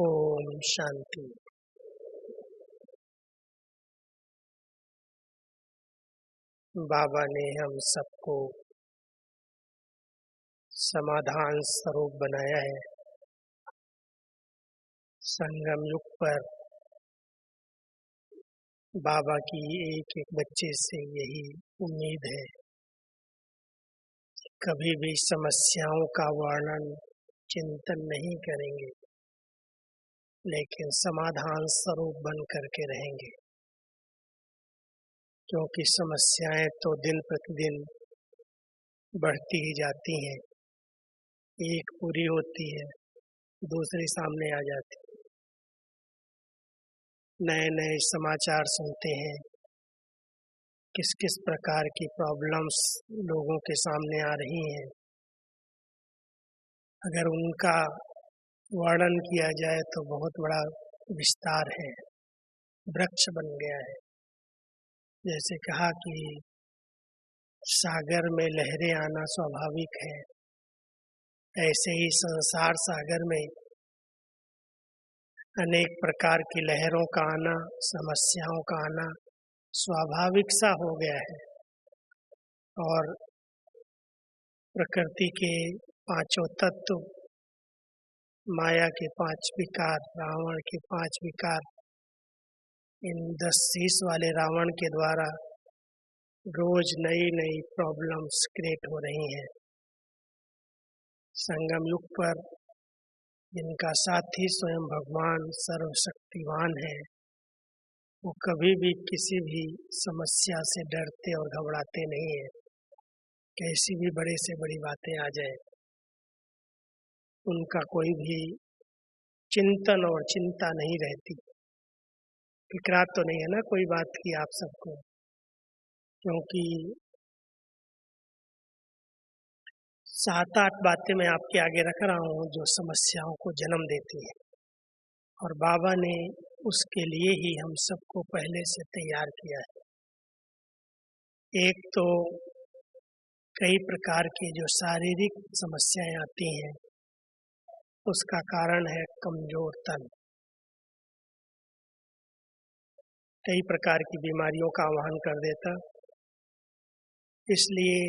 ओम शांति। बाबा ने हम सबको समाधान स्वरूप बनाया है। संगम युग पर बाबा की एक एक बच्चे से यही उम्मीद है। कभी भी समस्याओं का वर्णन चिंतन नहीं करेंगे, लेकिन समाधान स्वरूप बन करके रहेंगे। क्योंकि समस्याएं तो दिन प्रतिदिन बढ़ती ही जाती हैं। एक पूरी होती है, दूसरी सामने आ जाती है। नए नए समाचार सुनते हैं, किस किस प्रकार की प्रॉब्लम्स लोगों के सामने आ रही हैं। अगर उनका वर्णन किया जाए तो बहुत बड़ा विस्तार है, वृक्ष बन गया है। जैसे कहा कि सागर में लहरें आना स्वाभाविक है, ऐसे ही संसार सागर में अनेक प्रकार की लहरों का आना, समस्याओं का आना स्वाभाविक सा हो गया है। और प्रकृति के पांचों तत्व, माया के 5 विकार, रावण के 5 विकार, इन 10 शीश वाले रावण के द्वारा रोज नई नई प्रॉब्लम्स क्रिएट हो रही हैं। संगम युग पर जिनका साथी स्वयं भगवान सर्वशक्तिवान है, वो कभी भी किसी भी समस्या से डरते और घबराते नहीं है। कैसी भी बड़े से बड़ी बातें आ जाए, उनका कोई भी चिंतन और चिंता नहीं रहती। फिक्रात तो नहीं है ना कोई बात की आप सबको, क्योंकि 7-8 बातें मैं आपके आगे रख रहा हूँ जो समस्याओं को जन्म देती है। और बाबा ने उसके लिए ही हम सबको पहले से तैयार किया है। एक तो कई प्रकार की जो शारीरिक समस्याएं आती हैं, उसका कारण है कमजोर तन। कई प्रकार की बीमारियों का आह्वान कर देता। इसलिए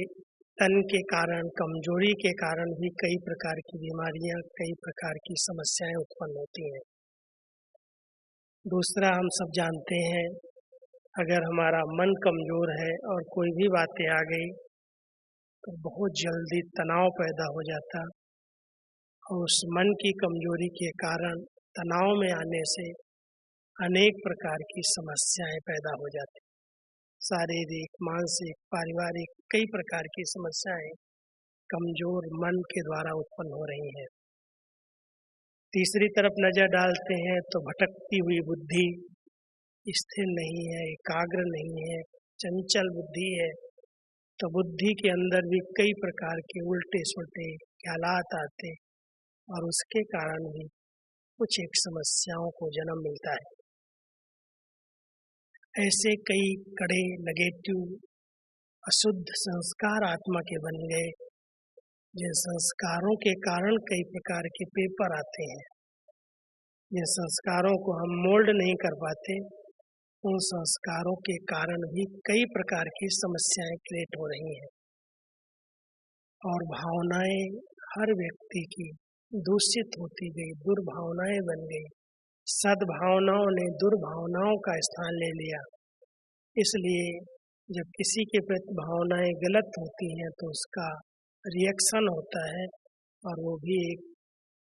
तन के कारण, कमजोरी के कारण भी कई प्रकार की बीमारियां, कई प्रकार की समस्याएं उत्पन्न होती हैं। दूसरा, हम सब जानते हैं, अगर हमारा मन कमजोर है और कोई भी बातें आ गई तो बहुत जल्दी तनाव पैदा हो जाता। और उस मन की कमजोरी के कारण तनाव में आने से अनेक प्रकार की समस्याएं पैदा हो जाती। शारीरिक, मानसिक, पारिवारिक कई प्रकार की समस्याएं कमजोर मन के द्वारा उत्पन्न हो रही हैं। तीसरी तरफ नजर डालते हैं तो भटकती हुई बुद्धि स्थिर नहीं है, एकाग्र नहीं है, चंचल बुद्धि है। तो बुद्धि के अंदर भी कई प्रकार के उल्टे सुलटे ख्यालात आते और उसके कारण भी कुछ एक समस्याओं को जन्म मिलता है। ऐसे कई कड़े नेगेटिव अशुद्ध संस्कार आत्मा के बन गए, जिन संस्कारों के कारण कई प्रकार के पेपर आते हैं। जिन संस्कारों को हम मोल्ड नहीं कर पाते, उन संस्कारों के कारण भी कई प्रकार की समस्याएं क्रिएट हो रही हैं। और भावनाएं हर व्यक्ति की दूषित होती गई, दुर्भावनाएं बन गई। सद्भावनाओं ने दुर्भावनाओं का स्थान ले लिया। इसलिए जब किसी के प्रति भावनाएं गलत होती हैं तो उसका रिएक्शन होता है और वो भी एक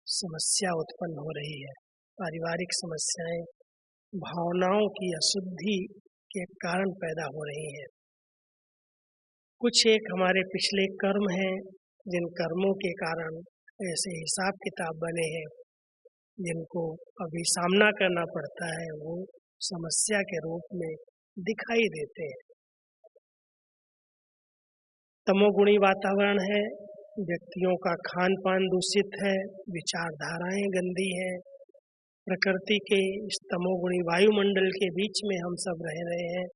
समस्या उत्पन्न हो रही है। पारिवारिक समस्याएं भावनाओं की अशुद्धि के कारण पैदा हो रही हैं। कुछ एक हमारे पिछले कर्म हैं, जिन कर्मों के कारण ऐसे हिसाब किताब बने हैं, जिनको अभी सामना करना पड़ता है, वो समस्या के रूप में दिखाई देते हैं। तमोगुणी वातावरण है, व्यक्तियों का खान पान दूषित है, विचारधाराएं गंदी है। प्रकृति के इस तमोगुणी वायुमंडल के बीच में हम सब रह रहे हैं,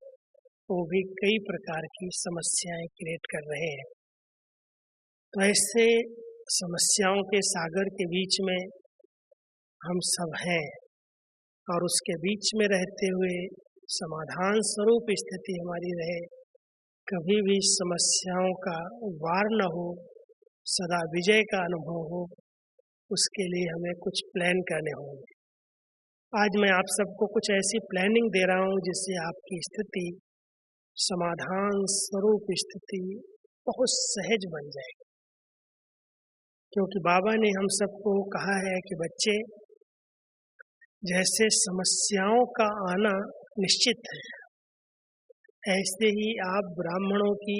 वो भी कई प्रकार की समस्याएं क्रिएट कर रहे हैं। तो ऐसे समस्याओं के सागर के बीच में हम सब हैं, और उसके बीच में रहते हुए समाधान स्वरूप स्थिति हमारी रहे, कभी भी समस्याओं का वार न हो, सदा विजय का अनुभव हो, उसके लिए हमें कुछ प्लान करने होंगे। आज मैं आप सबको कुछ ऐसी प्लानिंग दे रहा हूँ जिससे आपकी स्थिति, समाधान स्वरूप स्थिति बहुत सहज बन जाएगी। क्योंकि बाबा ने हम सबको कहा है कि बच्चे, जैसे समस्याओं का आना निश्चित है, ऐसे ही आप ब्राह्मणों की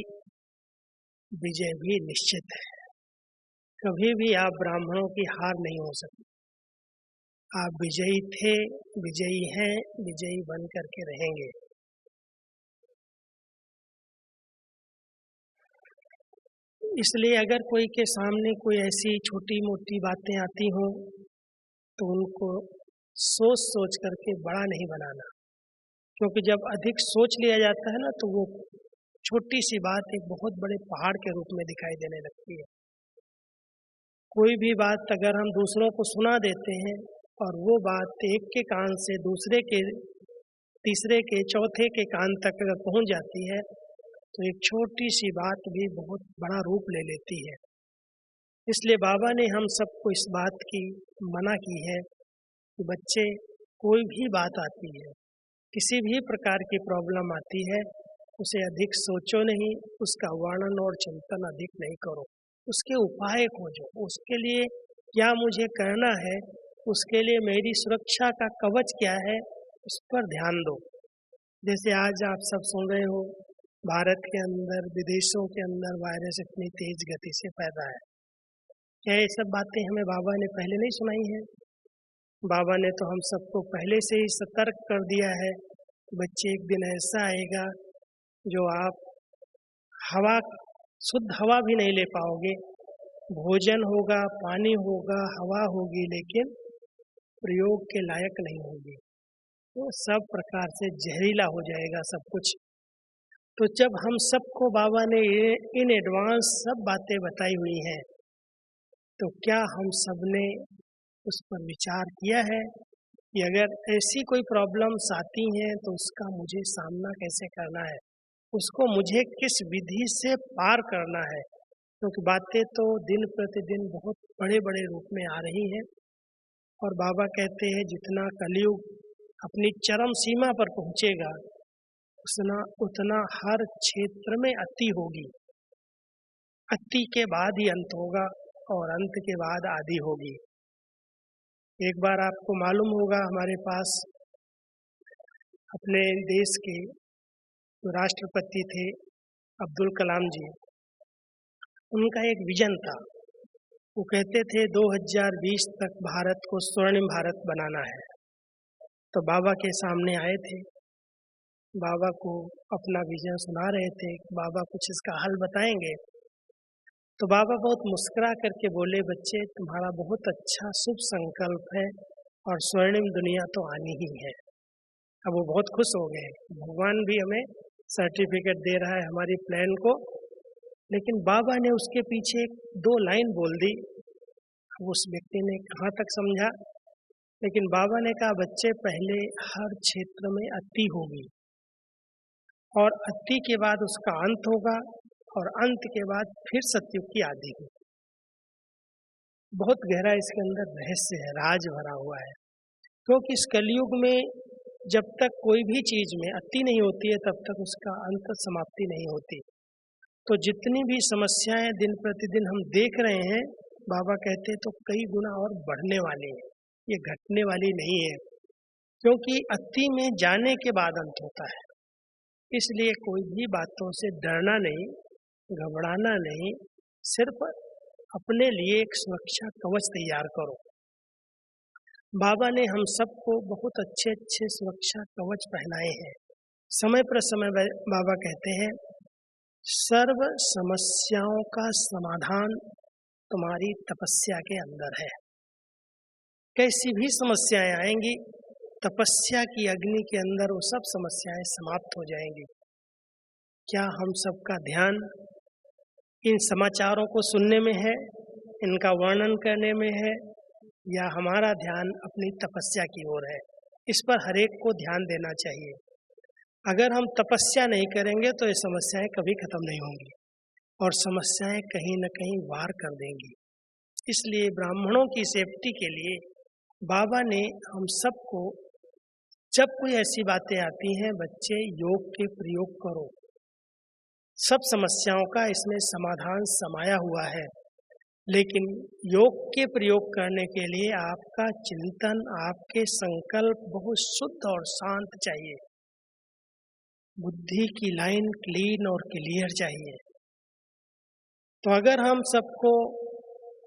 विजय भी निश्चित है। कभी भी आप ब्राह्मणों की हार नहीं हो सकती। आप विजयी थे, विजयी हैं, विजयी बन करके रहेंगे। इसलिए अगर कोई के सामने कोई ऐसी छोटी मोटी बातें आती हों तो उनको सोच सोच करके बड़ा नहीं बनाना, क्योंकि जब अधिक सोच लिया जाता है ना तो वो छोटी सी बात एक बहुत बड़े पहाड़ के रूप में दिखाई देने लगती है। कोई भी बात अगर हम दूसरों को सुना देते हैं और वो बात एक के कान से दूसरे के, तीसरे के, चौथे के कान तक अगर पहुंच जाती है तो एक छोटी सी बात भी बहुत बड़ा रूप ले लेती है। इसलिए बाबा ने हम सबको इस बात की मना की है कि बच्चे, कोई भी बात आती है, किसी भी प्रकार की प्रॉब्लम आती है, उसे अधिक सोचो नहीं, उसका वर्णन और चिंतन अधिक नहीं करो, उसके उपाय खोजो, उसके लिए क्या मुझे करना है, उसके लिए मेरी सुरक्षा का कवच क्या है, उस पर ध्यान दो। जैसे आज आप सब सुन रहे हो, भारत के अंदर, विदेशों के अंदर वायरस इतनी तेज गति से फैल रहा है। क्या ये सब बातें हमें बाबा ने पहले नहीं सुनाई हैं? बाबा ने तो हम सबको पहले से ही सतर्क कर दिया है कि बच्चे, एक दिन ऐसा आएगा जो आप हवा, शुद्ध हवा भी नहीं ले पाओगे। भोजन होगा, पानी होगा, हवा होगी, लेकिन प्रयोग के लायक नहीं होगी। तो सब प्रकार से जहरीला हो जाएगा सब कुछ। तो जब हम सबको बाबा ने इन एडवांस सब बातें बताई हुई हैं, तो क्या हम सब ने उस पर विचार किया है कि अगर ऐसी कोई प्रॉब्लम्स आती हैं तो उसका मुझे सामना कैसे करना है, उसको मुझे किस विधि से पार करना है? क्योंकि बातें तो दिन प्रतिदिन बहुत बड़े बड़े रूप में आ रही हैं, और बाबा कहते हैं जितना कलयुग अपनी चरम सीमा पर पहुंचेगा उतना हर क्षेत्र में अति होगी। अति के बाद ही अंत होगा और अंत के बाद आदि होगी। एक बार आपको मालूम होगा, हमारे पास अपने देश के जो राष्ट्रपति थे अब्दुल कलाम जी, उनका एक विजन था। वो कहते थे 2020 तक भारत को स्वर्णिम भारत बनाना है। तो बाबा के सामने आए थे, बाबा को अपना विजन सुना रहे थे, बाबा कुछ इसका हल बताएंगे। तो बाबा बहुत मुस्कुरा करके बोले, बच्चे, तुम्हारा बहुत अच्छा शुभ संकल्प है और स्वर्णिम दुनिया तो आनी ही है। अब वो बहुत खुश हो गए, भगवान भी हमें सर्टिफिकेट दे रहा है हमारी प्लान को। लेकिन बाबा ने उसके पीछे 2 लाइन बोल दी। अब उस व्यक्ति ने कहाँ तक समझा, लेकिन बाबा ने कहा, बच्चे, पहले हर क्षेत्र में अति होगी और अति के बाद उसका अंत होगा और अंत के बाद फिर सतयुग की आदि होगी। बहुत गहरा इसके अंदर रहस्य है, राज भरा हुआ है। क्योंकि इस कलयुग में जब तक कोई भी चीज में अति नहीं होती है तब तक उसका अंत समाप्ति नहीं होती। तो जितनी भी समस्याएं दिन प्रतिदिन हम देख रहे हैं, बाबा कहते तो कई गुना और बढ़ने वाली है, ये घटने वाली नहीं है। क्योंकि अति में जाने के बाद अंत होता है। इसलिए कोई भी बातों से डरना नहीं, घबराना नहीं, सिर्फ अपने लिए एक सुरक्षा कवच तैयार करो। बाबा ने हम सबको बहुत अच्छे अच्छे सुरक्षा कवच पहनाए हैं। समय पर समय बाबा कहते हैं, सर्व समस्याओं का समाधान तुम्हारी तपस्या के अंदर है। कैसी भी समस्याएं आएंगी, तपस्या की अग्नि के अंदर वो सब समस्याएं समाप्त हो जाएंगी। क्या हम सबका ध्यान इन समाचारों को सुनने में है, इनका वर्णन करने में है, या हमारा ध्यान अपनी तपस्या की ओर है। इस पर हर एक को ध्यान देना चाहिए। अगर हम तपस्या नहीं करेंगे तो ये समस्याएं कभी खत्म नहीं होंगी और समस्याएं कहीं न कहीं वार कर देंगी। इसलिए ब्राह्मणों की सेफ्टी के लिए बाबा ने हम सबको, जब कोई ऐसी बातें आती हैं, बच्चे योग के प्रयोग करो, सब समस्याओं का इसमें समाधान समाया हुआ है। लेकिन योग के प्रयोग करने के लिए आपका चिंतन, आपके संकल्प बहुत शुद्ध और शांत चाहिए। बुद्धि की लाइन क्लीन और क्लियर चाहिए। तो अगर हम सबको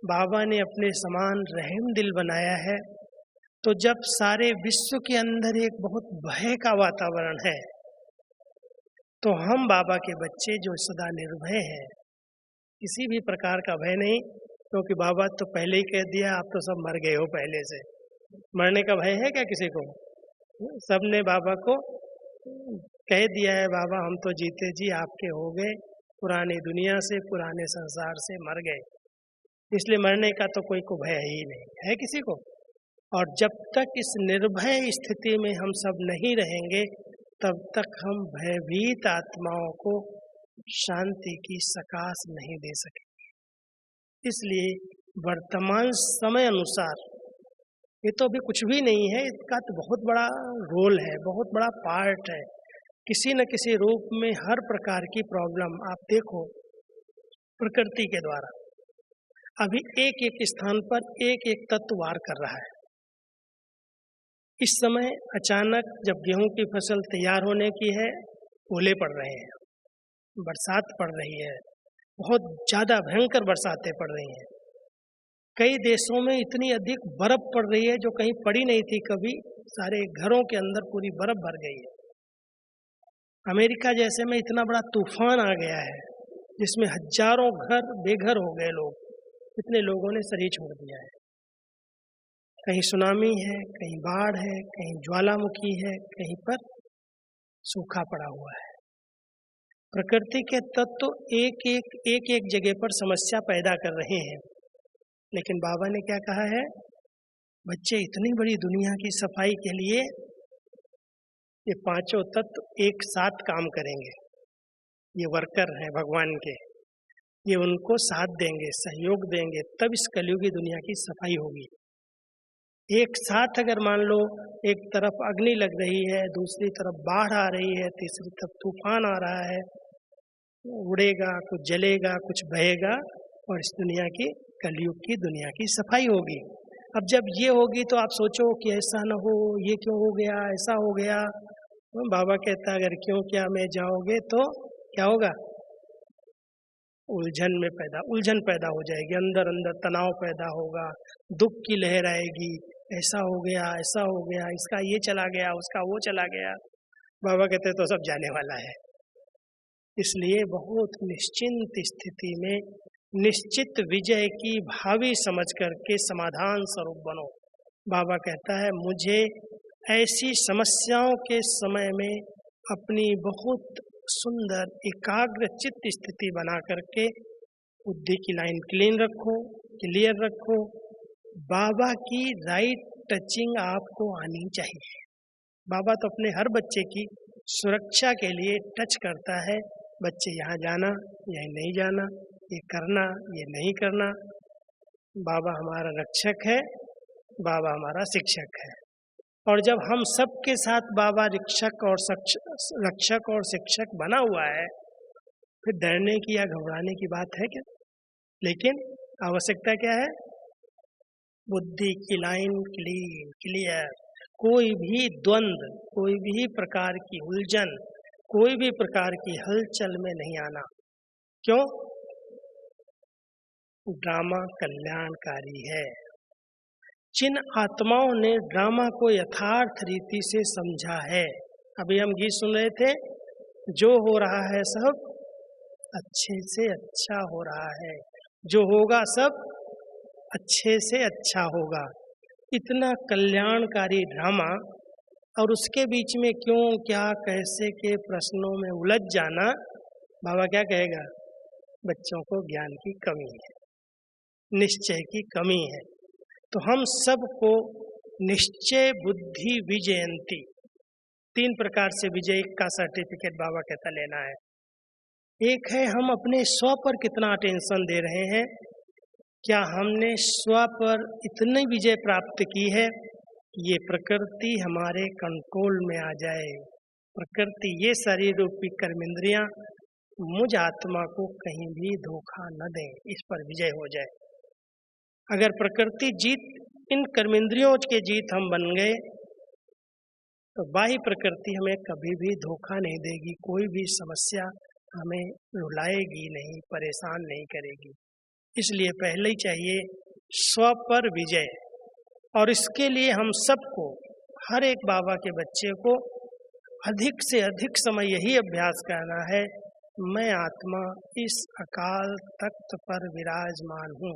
बाबा ने अपने समान रहम दिल बनाया है, तो जब सारे विश्व के अंदर एक बहुत भय का वातावरण है, तो हम बाबा के बच्चे जो सदा निर्भय हैं, किसी भी प्रकार का भय नहीं, क्योंकि बाबा तो पहले ही कह दिया, आप तो सब मर गए हो पहले से। मरने का भय है क्या किसी को? सबने बाबा को कह दिया है, बाबा हम तो जीते जी आपके हो गए, पुरानी दुनिया से, पुराने संसार से मर गए, इसलिए मरने का तो कोई को भय ही नहीं है किसी को। और जब तक इस निर्भय स्थिति में हम सब नहीं रहेंगे, तब तक हम भयभीत आत्माओं को शांति की सकाश नहीं दे सकेंगे। इसलिए वर्तमान समय अनुसार, ये तो अभी कुछ भी नहीं है, इसका तो बहुत बड़ा रोल है, बहुत बड़ा पार्ट है। किसी न किसी रूप में हर प्रकार की प्रॉब्लम आप देखो प्रकृति के द्वारा अभी एक एक स्थान पर एक एक तत्व वार कर रहा है। इस समय अचानक जब गेहूं की फसल तैयार होने की है, ओले पड़ रहे हैं, बरसात पड़ रही है, बहुत ज़्यादा भयंकर बरसातें पड़ रही हैं। कई देशों में इतनी अधिक बर्फ पड़ रही है जो कहीं पड़ी नहीं थी कभी, सारे घरों के अंदर पूरी बर्फ भर गई है। अमेरिका जैसे में इतना बड़ा तूफान आ गया है जिसमें हजारों घर बेघर हो गए लोग, इतने लोगों ने शरीर छोड़ दिया है। कहीं सुनामी है, कहीं बाढ़ है, कहीं ज्वालामुखी है, कहीं पर सूखा पड़ा हुआ है। प्रकृति के तत्व एक एक जगह पर समस्या पैदा कर रहे हैं। लेकिन बाबा ने क्या कहा है, बच्चे इतनी बड़ी दुनिया की सफाई के लिए ये पांचों तत्व एक साथ काम करेंगे। ये वर्कर हैं भगवान के, ये उनको साथ देंगे, सहयोग देंगे, तब इस कलयुगी दुनिया की सफाई होगी। एक साथ अगर मान लो एक तरफ अग्नि लग रही है, दूसरी तरफ बाढ़ आ रही है, तीसरी तरफ तूफान आ रहा है, उड़ेगा, कुछ जलेगा, कुछ बहेगा, और इस दुनिया की, कलयुग की दुनिया की सफाई होगी। अब जब ये होगी तो आप सोचो कि ऐसा ना हो, ये क्यों हो गया, ऐसा हो गया। तो बाबा कहता है अगर क्यों क्या में जाओगे तो क्या होगा, उलझन पैदा हो जाएगी, अंदर अंदर तनाव पैदा होगा, दुख की लहर आएगी, ऐसा हो गया, ऐसा हो गया, इसका ये चला गया, उसका वो चला गया। बाबा कहते तो सब जाने वाला है। इसलिए बहुत निश्चिंत स्थिति में निश्चित विजय की भावी समझ करके समाधान स्वरूप बनो। बाबा कहता है मुझे ऐसी समस्याओं के समय में अपनी बहुत सुंदर एकाग्र चित्त स्थिति बना करके बुद्धि की लाइन क्लियर रखो। बाबा की राइट टचिंग आपको आनी चाहिए। बाबा तो अपने हर बच्चे की सुरक्षा के लिए टच करता है, बच्चे यहाँ जाना, यह नहीं जाना, ये करना, ये नहीं करना। बाबा हमारा रक्षक है, बाबा हमारा शिक्षक है। और जब हम सबके साथ बाबा रक्षक और शिक्षक बना हुआ है, फिर डरने की या घबराने की बात है क्या? लेकिन आवश्यकता क्या है? बुद्धि की लाइन क्लियर, कोई भी द्वंद्व, कोई भी प्रकार की उलझन, कोई भी प्रकार की हलचल में नहीं आना। क्यों? ड्रामा कल्याणकारी है। जिन आत्माओं ने ड्रामा को यथार्थ रीति से समझा है, अभी हम गीत सुन रहे थे, जो हो रहा है सब अच्छे से अच्छा हो रहा है, जो होगा सब अच्छे से अच्छा होगा। इतना कल्याणकारी ड्रामा, और उसके बीच में क्यों क्या कैसे के प्रश्नों में उलझ जाना, बाबा क्या कहेगा? बच्चों को ज्ञान की कमी है, निश्चय की कमी है। तो हम सबको निश्चय बुद्धि विजयंती 3 प्रकार से विजय का सर्टिफिकेट बाबा कहता लेना है। एक है हम अपने स्व पर कितना अटेंशन दे रहे हैं, क्या हमने स्व पर इतनी विजय प्राप्त की है कि ये प्रकृति हमारे कंट्रोल में आ जाए, प्रकृति ये शरीर रूपी कर्मेंद्रियां मुझ आत्मा को कहीं भी धोखा न दें, इस पर विजय हो जाए। अगर प्रकृति जीत, इन कर्मेंद्रियों के जीत हम बन गए तो बाह्य प्रकृति हमें कभी भी धोखा नहीं देगी, कोई भी समस्या हमें रुलाएगी नहीं, परेशान नहीं करेगी। इसलिए पहले ही चाहिए स्व पर विजय, और इसके लिए हम सबको, हर एक बाबा के बच्चे को अधिक से अधिक समय यही अभ्यास करना है, मैं आत्मा इस अकाल तख्त पर विराजमान हूँ।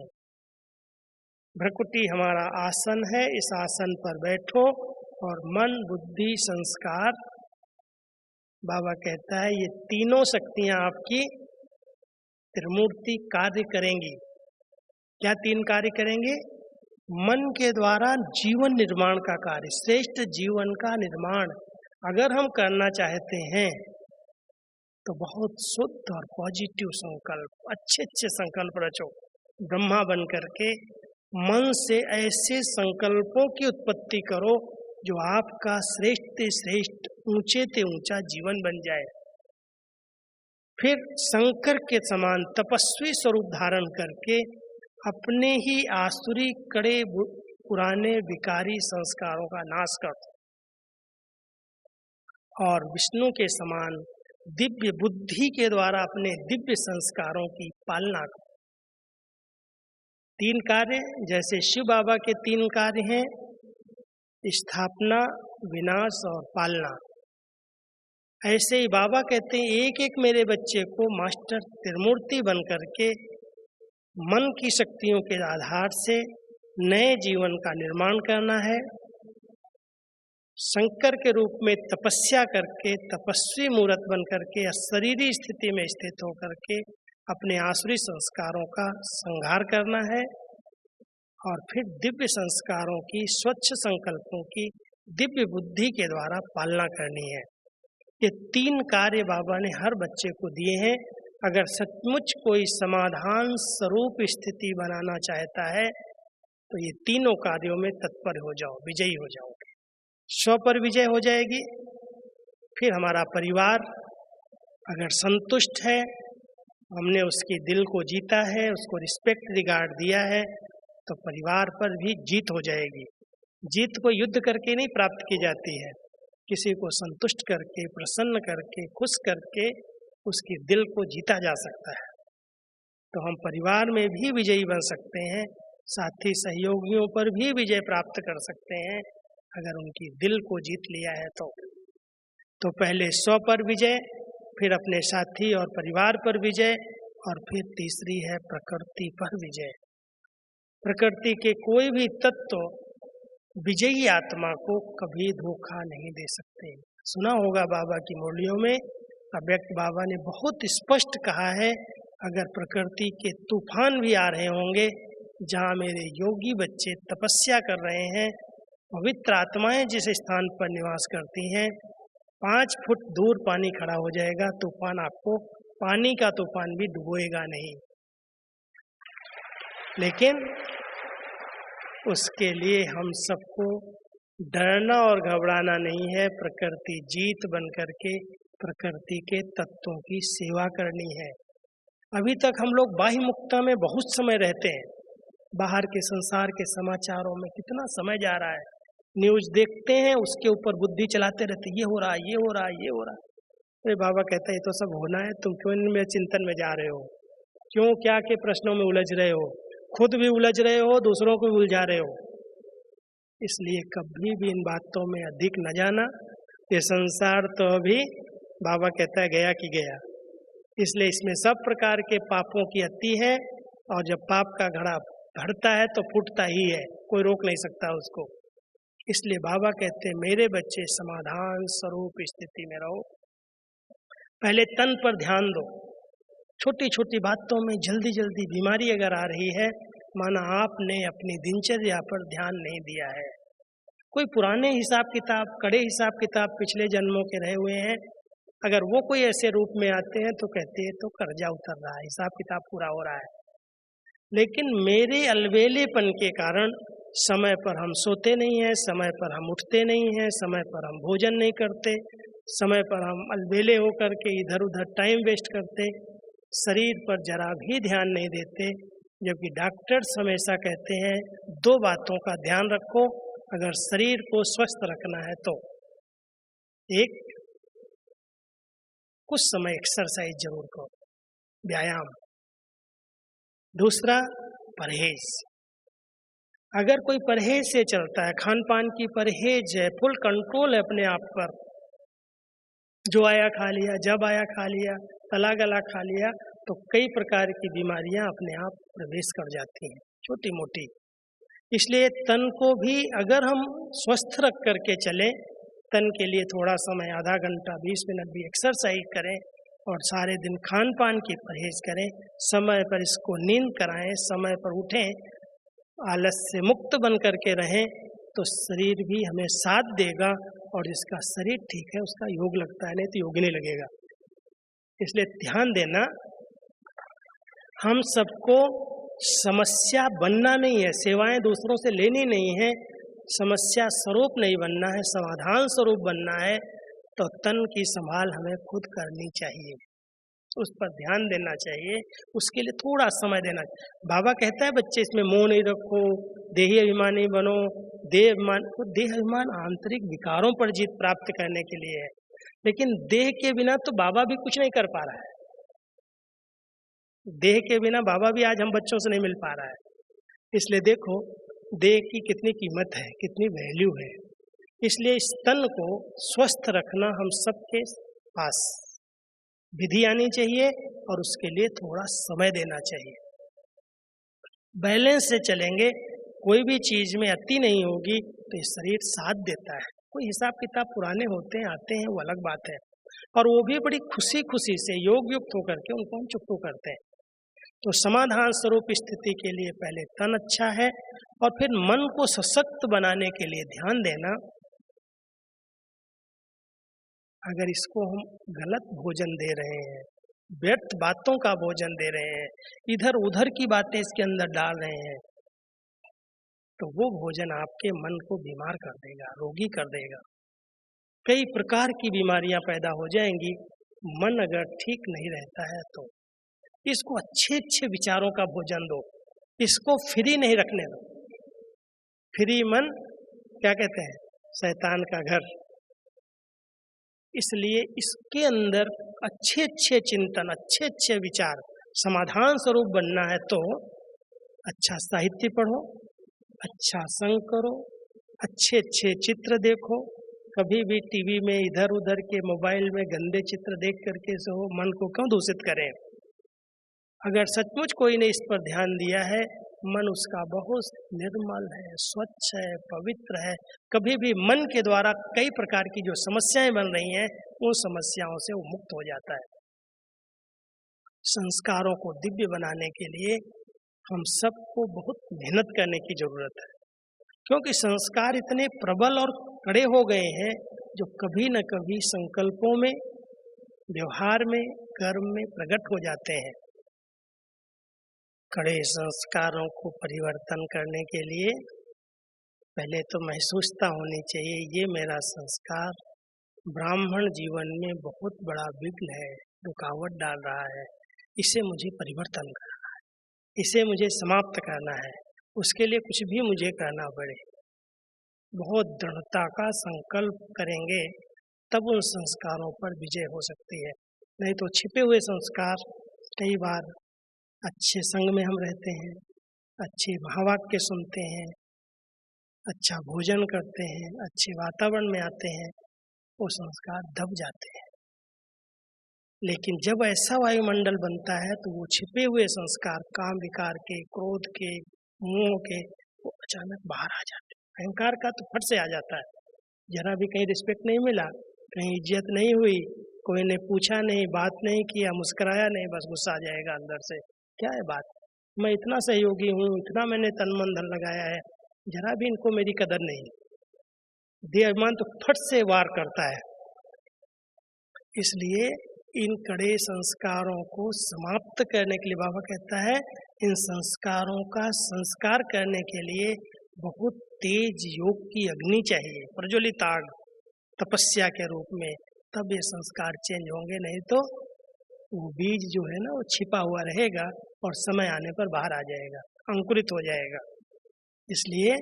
भ्रकुटी हमारा आसन है, इस आसन पर बैठो और मन बुद्धि संस्कार, बाबा कहता है ये तीनों शक्तियां आपकी त्रिमूर्ति कार्य करेंगी। क्या 3 कार्य करेंगे? मन के द्वारा जीवन निर्माण का कार्य, श्रेष्ठ जीवन का निर्माण अगर हम करना चाहते हैं तो बहुत शुद्ध और पॉजिटिव संकल्प, अच्छे अच्छे संकल्प रचो। ब्रह्मा बन करके मन से ऐसे संकल्पों की उत्पत्ति करो जो आपका श्रेष्ठ से श्रेष्ठ, ऊंचे से ऊंचा जीवन बन जाए। फिर शंकर के समान तपस्वी स्वरूप धारण करके अपने ही आसुरी कड़े पुराने विकारी संस्कारों का नाश करो, और विष्णु के समान दिव्य बुद्धि के द्वारा अपने दिव्य संस्कारों की पालना करो। 3 कार्य, जैसे शिव बाबा के 3 कार्य हैं, स्थापना, विनाश और पालना, ऐसे ही बाबा कहते हैं एक एक मेरे बच्चे को मास्टर त्रिमूर्ति बन करके मन की शक्तियों के आधार से नए जीवन का निर्माण करना है। शंकर के रूप में तपस्या करके, तपस्वी मूर्त बन करके, शरीरी स्थिति में स्थित होकर के अपने आसुरी संस्कारों का संहार करना है, और फिर दिव्य संस्कारों की, स्वच्छ संकल्पों की दिव्य बुद्धि के द्वारा पालना करनी है। ये 3 कार्य बाबा ने हर बच्चे को दिए हैं। अगर सचमुच कोई समाधान स्वरूप स्थिति बनाना चाहता है तो ये तीनों कार्यों में तत्पर हो जाओ, विजयी हो जाओगे। स्व पर विजय हो जाएगी। फिर हमारा परिवार अगर संतुष्ट है, हमने उसकी दिल को जीता है, उसको रिस्पेक्ट रिगार्ड दिया है, तो परिवार पर भी जीत हो जाएगी। जीत को युद्ध करके नहीं प्राप्त की जाती है, किसी को संतुष्ट करके, प्रसन्न करके, खुश करके उसकी दिल को जीता जा सकता है। तो हम परिवार में भी विजयी बन सकते हैं, साथी सहयोगियों पर भी विजय प्राप्त कर सकते हैं अगर उनकी दिल को जीत लिया है तो पहले स्व पर विजय, फिर अपने साथी और परिवार पर विजय, और फिर तीसरी है प्रकृति पर विजय। प्रकृति के कोई भी तत्व विजयी आत्मा को कभी धोखा नहीं दे सकते। सुना होगा बाबा की मुरलियों में, अव्यक्त बाबा ने बहुत स्पष्ट कहा है, अगर प्रकृति के तूफान भी आ रहे होंगे, जहाँ मेरे योगी बच्चे तपस्या कर रहे हैं, पवित्र आत्माएं जिस स्थान पर निवास करती हैं, 5 फुट दूर पानी खड़ा हो जाएगा, तूफान आपको, पानी का तूफान भी डुबोएगा नहीं। लेकिन उसके लिए हम सबको डरना और घबराना नहीं है, प्रकृति जीत बन करके प्रकृति के तत्वों की सेवा करनी है। अभी तक हम लोग बाह्य मुक्ता में बहुत समय रहते हैं, बाहर के संसार के समाचारों में कितना समय जा रहा है, न्यूज देखते हैं, उसके ऊपर बुद्धि चलाते रहते, ये हो रहा है, ये हो रहा है, ये हो रहा है। अरे बाबा कहता है ये तो सब होना है, तुम क्यों इनमें चिंतन में जा रहे हो, क्यों क्या के प्रश्नों में उलझ रहे हो, खुद भी उलझ रहे हो, दूसरों को भी उलझा रहे हो। इसलिए कभी भी इन बातों में अधिक न जाना, ये संसार तो अभी बाबा कहता है गया कि गया, इसलिए इसमें सब प्रकार के पापों की अति है, और जब पाप का घड़ा भरता है तो फूटता ही है, कोई रोक नहीं सकता उसको। इसलिए बाबा कहते हैं मेरे बच्चे समाधान स्वरूप स्थिति में रहो, पहले तन पर ध्यान दो। छोटी छोटी बातों में जल्दी जल्दी बीमारी अगर आ रही है, माना आपने अपनी दिनचर्या पर ध्यान नहीं दिया है। कोई पुराने हिसाब किताब, कड़े हिसाब किताब पिछले जन्मों के रहे हुए हैं, अगर वो कोई ऐसे रूप में आते हैं तो कहते हैं तो कर्जा उतर रहा है, हिसाब किताब पूरा हो रहा है। लेकिन मेरे अलबेलेपन के कारण समय पर हम सोते नहीं हैं, समय पर हम उठते नहीं हैं, समय पर हम भोजन नहीं करते, समय पर हम अलबेले होकर के इधर उधर टाइम वेस्ट करते, शरीर पर जरा भी ध्यान नहीं देते। जबकि डॉक्टर्स हमेशा कहते हैं 2 बातों का ध्यान रखो अगर शरीर को स्वस्थ रखना है तो। एक, कुछ समय एक्सरसाइज जरूर करो, व्यायाम। दूसरा, परहेज। अगर कोई परहेज से चलता है, खान पान की परहेज है, फुल कंट्रोल है अपने आप पर, जो आया खा लिया, जब आया खा लिया, तला गला खा लिया, तो कई प्रकार की बीमारियां अपने आप प्रवेश कर जाती हैं, छोटी मोटी। इसलिए तन को भी अगर हम स्वस्थ रख करके चलें, तन के लिए थोड़ा समय, आधा घंटा 20 मिनट भी एक्सरसाइज करें और सारे दिन खान पान की परहेज करें, समय पर इसको नींद कराएं, समय पर उठें, आलस से मुक्त बन करके रहें, तो शरीर भी हमें साथ देगा। और जिसका शरीर ठीक है उसका योग लगता है, नहीं तो योग नहीं लगेगा। इसलिए ध्यान देना, हम सबको समस्या बनना नहीं है, सेवाएं दूसरों से लेनी नहीं है, समस्या स्वरूप नहीं बनना है, समाधान स्वरूप बनना है। तो तन की संभाल हमें खुद करनी चाहिए, उस पर ध्यान देना चाहिए, उसके लिए थोड़ा समय देना चाहिए। बाबा कहता है बच्चे इसमें मोह नहीं रखो, देही अभिमानी बनो। देह अभिमान आंतरिक विकारों पर जीत प्राप्त करने के लिए है, लेकिन देह के बिना तो बाबा भी कुछ नहीं कर पा रहा है। देह के बिना बाबा भी आज हम बच्चों से नहीं मिल पा रहा है। इसलिए देखो देह की कितनी कीमत है, कितनी वैल्यू है। इसलिए इस तन को स्वस्थ रखना हम सबके पास विधि आनी चाहिए और उसके लिए थोड़ा समय देना चाहिए। बैलेंस से चलेंगे, कोई भी चीज में अति नहीं होगी तो ये शरीर साथ देता है। कोई हिसाब किताब पुराने होते हैं, आते हैं, वो अलग बात है, और वो भी बड़ी खुशी खुशी से योग युक्त होकर के उनको हम चुप्पू करते हैं। तो समाधान स्वरूप स्थिति के लिए पहले तन अच्छा है और फिर मन को सशक्त बनाने के लिए ध्यान देना। अगर इसको हम गलत भोजन दे रहे हैं, व्यर्थ बातों का भोजन दे रहे हैं, इधर उधर की बातें इसके अंदर डाल रहे हैं, तो वो भोजन आपके मन को बीमार कर देगा, रोगी कर देगा। कई प्रकार की बीमारियां पैदा हो जाएंगी मन अगर ठीक नहीं रहता है तो। इसको अच्छे अच्छे विचारों का भोजन दो, इसको फ्री नहीं रखने दो। फ्री मन क्या कहते हैं, शैतान का घर। इसलिए इसके अंदर अच्छे अच्छे चिंतन, अच्छे अच्छे विचार, समाधान स्वरूप बनना है तो अच्छा साहित्य पढ़ो, अच्छा संग करो, अच्छे अच्छे चित्र देखो। कभी भी टीवी में इधर उधर के मोबाइल में गंदे चित्र देख करके सो मन को क्यों दूषित करें। अगर सचमुच कोई ने इस पर ध्यान दिया है, मन उसका बहुत निर्मल है, स्वच्छ है, पवित्र है। कभी भी मन के द्वारा कई प्रकार की जो समस्याएं बन रही हैं, उन समस्याओं से वो मुक्त हो जाता है। संस्कारों को दिव्य बनाने के लिए हम सबको बहुत मेहनत करने की जरूरत है, क्योंकि संस्कार इतने प्रबल और कड़े हो गए हैं जो कभी न कभी संकल्पों में, व्यवहार में, कर्म में प्रकट हो जाते हैं। कड़े संस्कारों को परिवर्तन करने के लिए पहले तो महसूसता होनी चाहिए, ये मेरा संस्कार ब्राह्मण जीवन में बहुत बड़ा विघ्न है, रुकावट डाल रहा है, इसे मुझे परिवर्तन करना है, इसे मुझे समाप्त करना है। उसके लिए कुछ भी मुझे करना पड़े, बहुत दृढ़ता का संकल्प करेंगे तब उन संस्कारों पर विजय हो सकती है। नहीं तो छिपे हुए संस्कार, कई बार अच्छे संग में हम रहते हैं, अच्छे महावाक्य सुनते हैं, अच्छा भोजन करते हैं, अच्छे वातावरण में आते हैं, वो संस्कार दब जाते हैं। लेकिन जब ऐसा वायुमंडल बनता है तो वो छिपे हुए संस्कार, काम विकार के, क्रोध के, मोह के, वो अचानक बाहर आ जाते हैं। अहंकार का तो फट से आ जाता है, जरा भी कहीं रिस्पेक्ट नहीं मिला, कहीं इज्जत नहीं हुई, कोई ने पूछा नहीं, बात नहीं किया, मुस्कुराया नहीं, बस गुस्सा आ जाएगा अंदर से, क्या है बात। मैं इतना सहयोगी हूँ, इतना मैंने तन मन धन लगाया है, जरा भी इनको मेरी कदर नहीं। देह अभिमान तो फट से वार करता है। इसलिए इन कड़े संस्कारों को समाप्त करने के लिए बाबा कहता है, इन संस्कारों का संस्कार करने के लिए बहुत तेज योग की अग्नि चाहिए, प्रज्वलित आग तपस्या के रूप में, तब ये संस्कार चेंज होंगे। नहीं तो वो बीज जो है ना वो छिपा हुआ रहेगा और समय आने पर बाहर आ जाएगा, अंकुरित हो जाएगा। इसलिए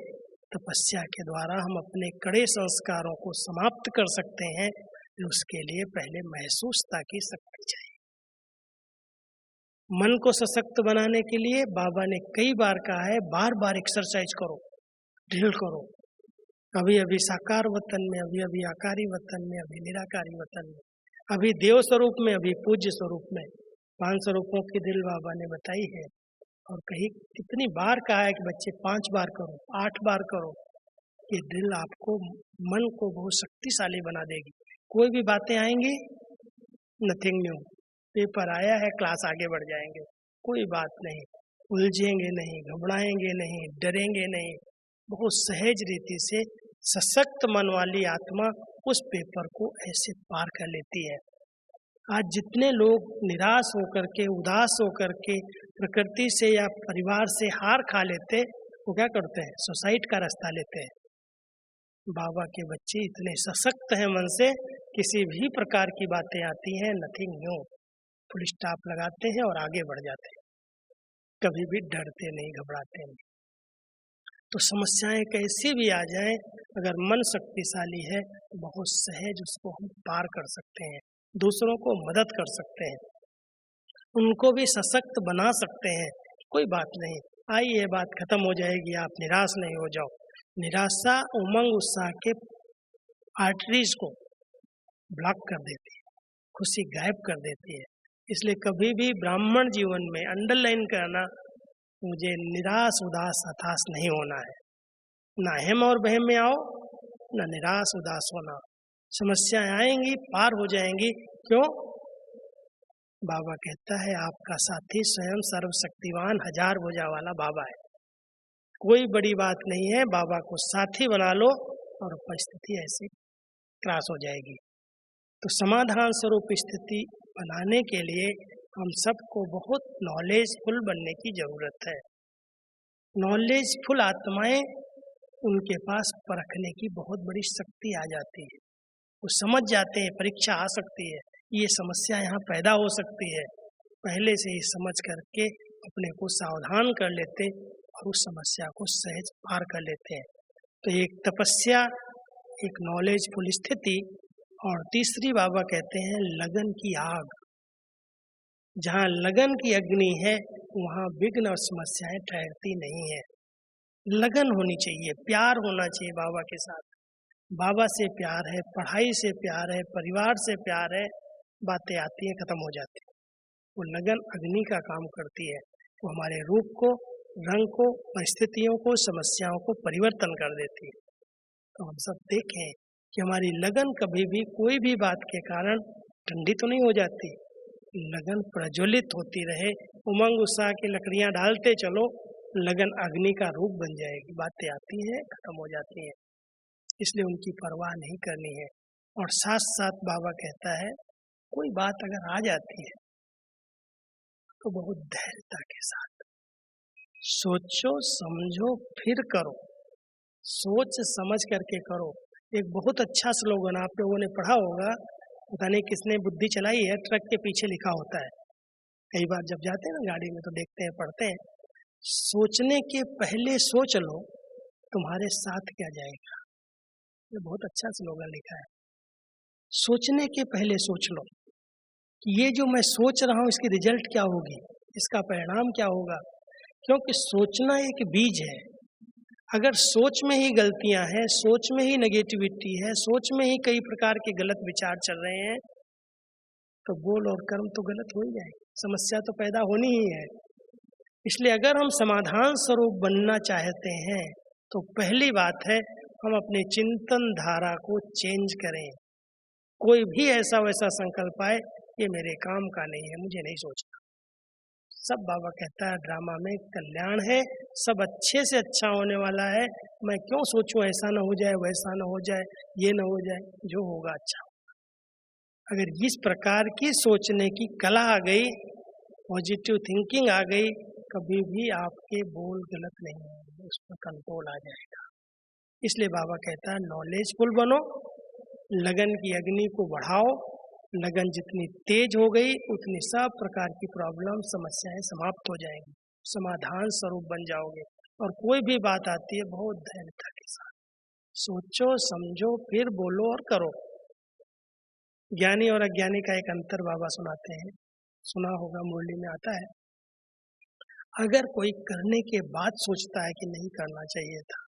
तपस्या के द्वारा हम अपने कड़े संस्कारों को समाप्त कर सकते हैं। उसके लिए पहले महसूसता की शक्ति चाहिए। मन को सशक्त बनाने के लिए बाबा ने कई बार कहा है, बार बार एक्सरसाइज करो, ड्रिल करो। अभी अभी साकार वतन में, अभी अभी आकारी वतन में, अभी निराकारी वतन में, अभी देव स्वरूप में, अभी पूज्य स्वरूप में 5 स्वरूपों की ड्रिल बाबा ने बताई है। और कहीं कितनी बार कहा है कि बच्चे 5 बार करो, 8 बार करो। ये ड्रिल आपको, मन को बहुत शक्तिशाली बना देगी। कोई भी बातें आएंगी, नथिंग न्यू, पेपर आया है, क्लास आगे बढ़ जाएंगे, कोई बात नहीं, उलझेंगे नहीं, घबराएंगे नहीं, डरेंगे नहीं। बहुत सहज रीति से सशक्त मन वाली आत्मा उस पेपर को ऐसे पार कर लेती है। आज जितने लोग निराश होकर के, उदास होकर के प्रकृति से या परिवार से हार खा लेते, वो क्या करते हैं? सुसाइड का रास्ता लेते हैं। बाबा के बच्चे इतने सशक्त हैं मन से, किसी भी प्रकार की बातें आती हैं, नथिंग न्यू, फुल स्टॉप लगाते हैं और आगे बढ़ जाते हैं। कभी भी डरते नहीं, घबराते नहीं। तो समस्याएं कैसी भी आ जाएं, अगर मन शक्तिशाली है तो बहुत सहज उसको हम पार कर सकते हैं, दूसरों को मदद कर सकते हैं, उनको भी सशक्त बना सकते हैं। कोई बात नहीं, आई ये बात खत्म हो जाएगी, आप निराश नहीं हो जाओ। निराशा उमंग उत्साह के आर्टरीज को ब्लॉक कर देती है, खुशी गायब कर देती है। इसलिए कभी भी ब्राह्मण जीवन में अंडरलाइन करना, मुझे निराश उदास हताश नहीं होना है। ना हेम और बहम में आओ, ना निराश उदास होना। समस्याएं आएंगी, पार हो जाएंगी। क्यों? बाबा कहता है आपका साथी स्वयं सर्वशक्तिवान 1000 भुजा वाला बाबा है। कोई बड़ी बात नहीं है, बाबा को साथी बना लो और परिस्थिति ऐसे क्रॉस हो जाएगी। तो समाधान स्वरूप स्थिति बनाने के लिए हम सबको बहुत नॉलेजफुल बनने की जरूरत है। नॉलेजफुल आत्माएं, उनके पास परखने की बहुत बड़ी शक्ति आ जाती है। वो समझ जाते हैं परीक्षा आ सकती है, ये समस्या यहाँ पैदा हो सकती है, पहले से ही समझ करके अपने को सावधान कर लेते और उस समस्या को सहज पार कर लेते हैं। तो एक तपस्या, एक नॉलेजफुल स्थिति, और तीसरी बाबा कहते हैं लगन की आग। जहाँ लगन की अग्नि है वहाँ विघ्न और समस्याएं ठहरती नहीं है। लगन होनी चाहिए, प्यार होना चाहिए बाबा के साथ। बाबा से प्यार है, पढ़ाई से प्यार है, परिवार से प्यार है, बातें आती हैं, खत्म हो जाती है। वो लगन अग्नि का काम करती है, वो हमारे रूप को, रंग को, परिस्थितियों को, समस्याओं को परिवर्तन कर देती है। तो हम सब देखें कि हमारी लगन कभी भी कोई भी बात के कारण ठंडी तो नहीं हो जाती, लगन प्रज्वलित होती रहे। उमंग उत्साह की लकड़ियां डालते चलो, लगन अग्नि का रूप बन जाएगी। बातें आती हैं, खत्म हो जाती हैं, इसलिए उनकी परवाह नहीं करनी है। और साथ साथ बाबा कहता है कोई बात अगर आ जाती है तो बहुत धैर्यता के साथ सोचो, समझो, फिर करो। सोच समझ करके करो। एक बहुत अच्छा स्लोगन आप लोगों ने पढ़ा होगा, पता नहीं किसने बुद्धि चलाई है, ट्रक के पीछे लिखा होता है। कई बार जब जाते हैं ना गाड़ी में तो देखते हैं, पढ़ते हैं, सोचने के पहले सोच लो तुम्हारे साथ क्या जाएगा। ये बहुत अच्छा स्लोगन लिखा है। सोचने के पहले सोच लो कि ये जो मैं सोच रहा हूँ इसकी रिजल्ट क्या होगी, इसका परिणाम क्या होगा। क्योंकि सोचना एक बीज है। अगर सोच में ही गलतियां हैं, सोच में ही नेगेटिविटी है, सोच में ही कई प्रकार के गलत विचार चल रहे हैं, तो बोल और कर्म तो गलत हो ही जाएंगे, समस्या तो पैदा होनी ही है। इसलिए अगर हम समाधान स्वरूप बनना चाहते हैं तो पहली बात है हम अपने चिंतन धारा को चेंज करें। कोई भी ऐसा वैसा संकल्प आए, ये मेरे काम का नहीं है, मुझे नहीं सोचना, सब बाबा कहता है ड्रामा में कल्याण है, सब अच्छे से अच्छा होने वाला है। मैं क्यों सोचूं ऐसा ना हो जाए, वैसा ना हो जाए, ये ना हो जाए, जो होगा अच्छा। अगर इस प्रकार की सोचने की कला आ गई, पॉजिटिव थिंकिंग आ गई, कभी भी आपके बोल गलत नहीं होंगे, उस पर कंट्रोल आ जाएगा। इसलिए बाबा कहता है नॉलेजफुल बनो, लगन की अग्नि को बढ़ाओ। लगन जितनी तेज हो गई उतनी सब प्रकार की प्रॉब्लम समस्याएं समाप्त हो जाएंगी, समाधान स्वरूप बन जाओगे। और कोई भी बात आती है बहुत धैर्यता के साथ सोचो, समझो, फिर बोलो और करो। ज्ञानी और अज्ञानी का एक अंतर बाबा सुनाते हैं, सुना होगा, मुरली में आता है। अगर कोई करने के बाद सोचता है कि नहीं करना चाहिए था,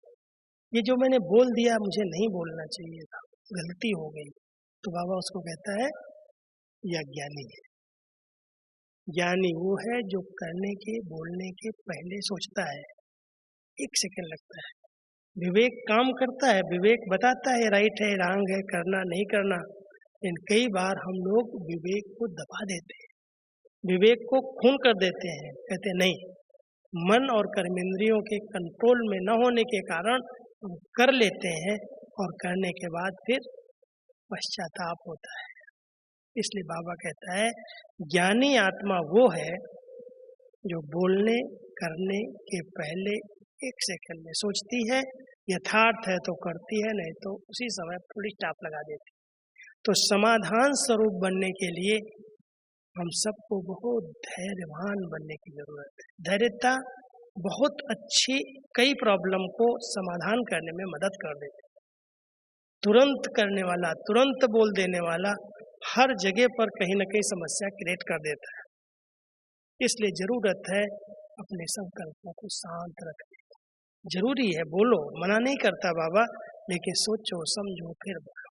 ये जो मैंने बोल दिया मुझे नहीं बोलना चाहिए था, गलती हो गई, तो बाबा उसको कहता है यह अज्ञानी है। ज्ञानी वो है जो करने के बोलने के पहले सोचता है, 1 सेकंड लगता है। विवेक काम करता है, विवेक बताता है राइट है, रॉन्ग है, करना नहीं करना। लेकिन कई बार हम लोग विवेक को दबा देते हैं, विवेक को खून कर देते हैं, कहते नहीं, मन और कर्मेंद्रियों के कंट्रोल में न होने के कारण हम कर लेते हैं और करने के बाद फिर पश्चाताप होता है। इसलिए बाबा कहता है ज्ञानी आत्मा वो है जो बोलने करने के पहले 1 सेकंड में सोचती है, यथार्थ है तो करती है, नहीं तो उसी समय थोड़ी स्टॉप लगा देती है। तो समाधान स्वरूप बनने के लिए हम सबको बहुत धैर्यवान बनने की जरूरत है। धैर्यता बहुत अच्छी कई प्रॉब्लम को समाधान करने में मदद कर देती है। तुरंत करने वाला, तुरंत बोल देने वाला हर जगह पर कहीं ना कहीं समस्या क्रिएट कर देता है। इसलिए जरूरत है अपने संकल्पों को शांत रखने की। जरूरी है बोलो, मना नहीं करता बाबा, लेकिन सोचो समझो फिर बोलो।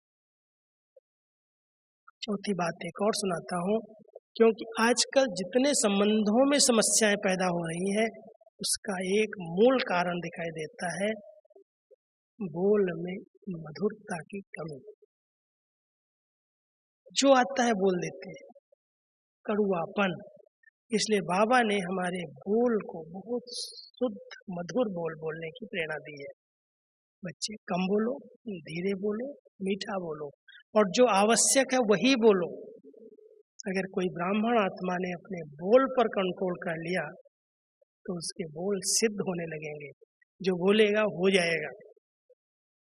चौथी बात एक और सुनाता हूँ, क्योंकि आजकल जितने संबंधों में समस्याएं पैदा हो रही है उसका एक मूल कारण दिखाई देता है बोल में मधुरता की कमी। जो आता है बोल देते हैं, कड़ुआपन। इसलिए बाबा ने हमारे बोल को बहुत शुद्ध मधुर बोल बोलने की प्रेरणा दी है। बच्चे कम बोलो, धीरे बोलो, मीठा बोलो, और जो आवश्यक है वही बोलो। अगर कोई ब्राह्मण आत्मा ने अपने बोल पर कंट्रोल कर लिया तो उसके बोल सिद्ध होने लगेंगे, जो बोलेगा हो जाएगा।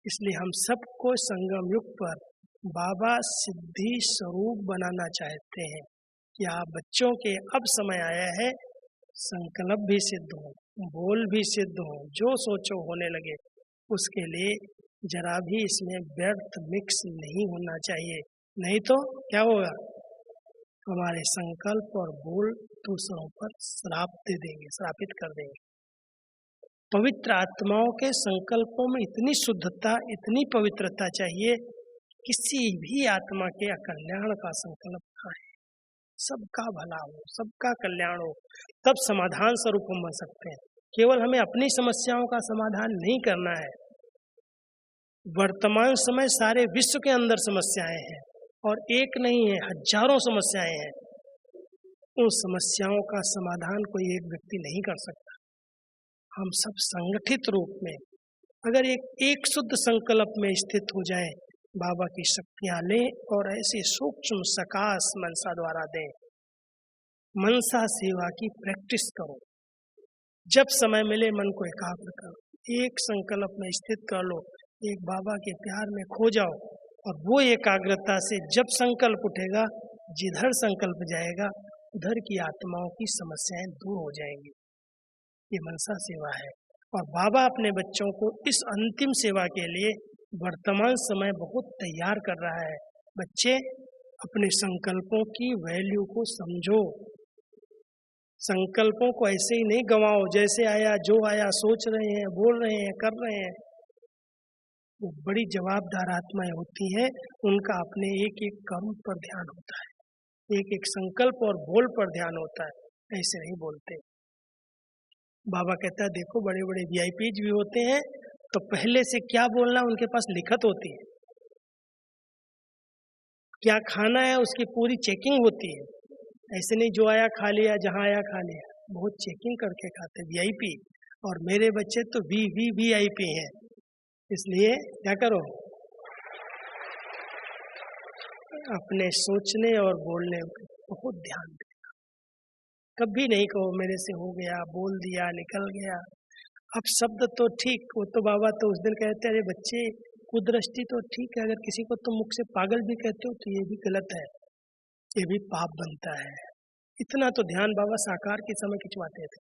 इसलिए हम सबको संगम युग पर बाबा सिद्धि स्वरूप बनाना चाहते हैं कि आप बच्चों के अब समय आया है, संकल्प भी सिद्ध हो, बोल भी सिद्ध हो, जो सोचो होने लगे। उसके लिए जरा भी इसमें व्यर्थ मिक्स नहीं होना चाहिए, नहीं तो क्या होगा, हमारे संकल्प और बोल दूसरों पर श्राप दे देंगे, श्रापित कर देंगे। पवित्र आत्माओं के संकल्पों में इतनी शुद्धता, इतनी पवित्रता चाहिए, किसी भी आत्मा के अकल्याण का संकल्प ना है, सबका भला हो, सबका कल्याण हो, तब समाधान स्वरूप हम बन सकते हैं। केवल हमें अपनी समस्याओं का समाधान नहीं करना है। वर्तमान समय सारे विश्व के अंदर समस्याएं हैं, और एक नहीं है, हजारों समस्याएं हैं। उन समस्याओं का समाधान कोई एक व्यक्ति नहीं कर सकता। हम सब संगठित रूप में अगर एक शुद्ध संकल्प में स्थित हो जाए, बाबा की शक्तियां लें और ऐसे सूक्ष्म सकाश मनसा द्वारा दें। मनसा सेवा की प्रैक्टिस करो, जब समय मिले मन को एकाग्र करो, एक संकल्प में स्थित कर लो, एक बाबा के प्यार में खो जाओ, और वो एकाग्रता से जब संकल्प उठेगा, जिधर संकल्प जाएगा उधर की आत्माओं की समस्याएं दूर हो जाएंगी। ये मनसा सेवा है, और बाबा अपने बच्चों को इस अंतिम सेवा के लिए वर्तमान समय बहुत तैयार कर रहा है। बच्चे अपने संकल्पों की वैल्यू को समझो, संकल्पों को ऐसे ही नहीं गंवाओ, जैसे आया जो आया सोच रहे हैं, बोल रहे हैं, कर रहे हैं। वो बड़ी जवाबदार आत्माएं होती हैं, उनका अपने एक एक कर्म पर ध्यान होता है, एक एक संकल्प और बोल पर ध्यान होता है, ऐसे नहीं बोलते। बाबा कहता है देखो बड़े बड़े वीआईपीज भी होते हैं, तो पहले से क्या बोलना उनके पास लिखत होती है, क्या खाना है उसकी पूरी चेकिंग होती है। ऐसे नहीं जो आया खा लिया, जहां आया खा लिया, बहुत चेकिंग करके खाते, वीआईपी। और मेरे बच्चे तो वीआईपी हैं, इसलिए क्या करो, अपने सोचने और बोलने पर बहुत ध्यान दे। कभी नहीं कहो मेरे से हो गया, बोल दिया, निकल गया। अब शब्द तो ठीक, वो तो बाबा तो उस दिन कहते अरे बच्चे कुदृष्टि तो ठीक है, अगर किसी को तुम मुख से पागल भी कहते हो तो ये भी गलत है, ये भी पाप बनता है। इतना तो ध्यान बाबा साकार के समय खिंचवाते थे।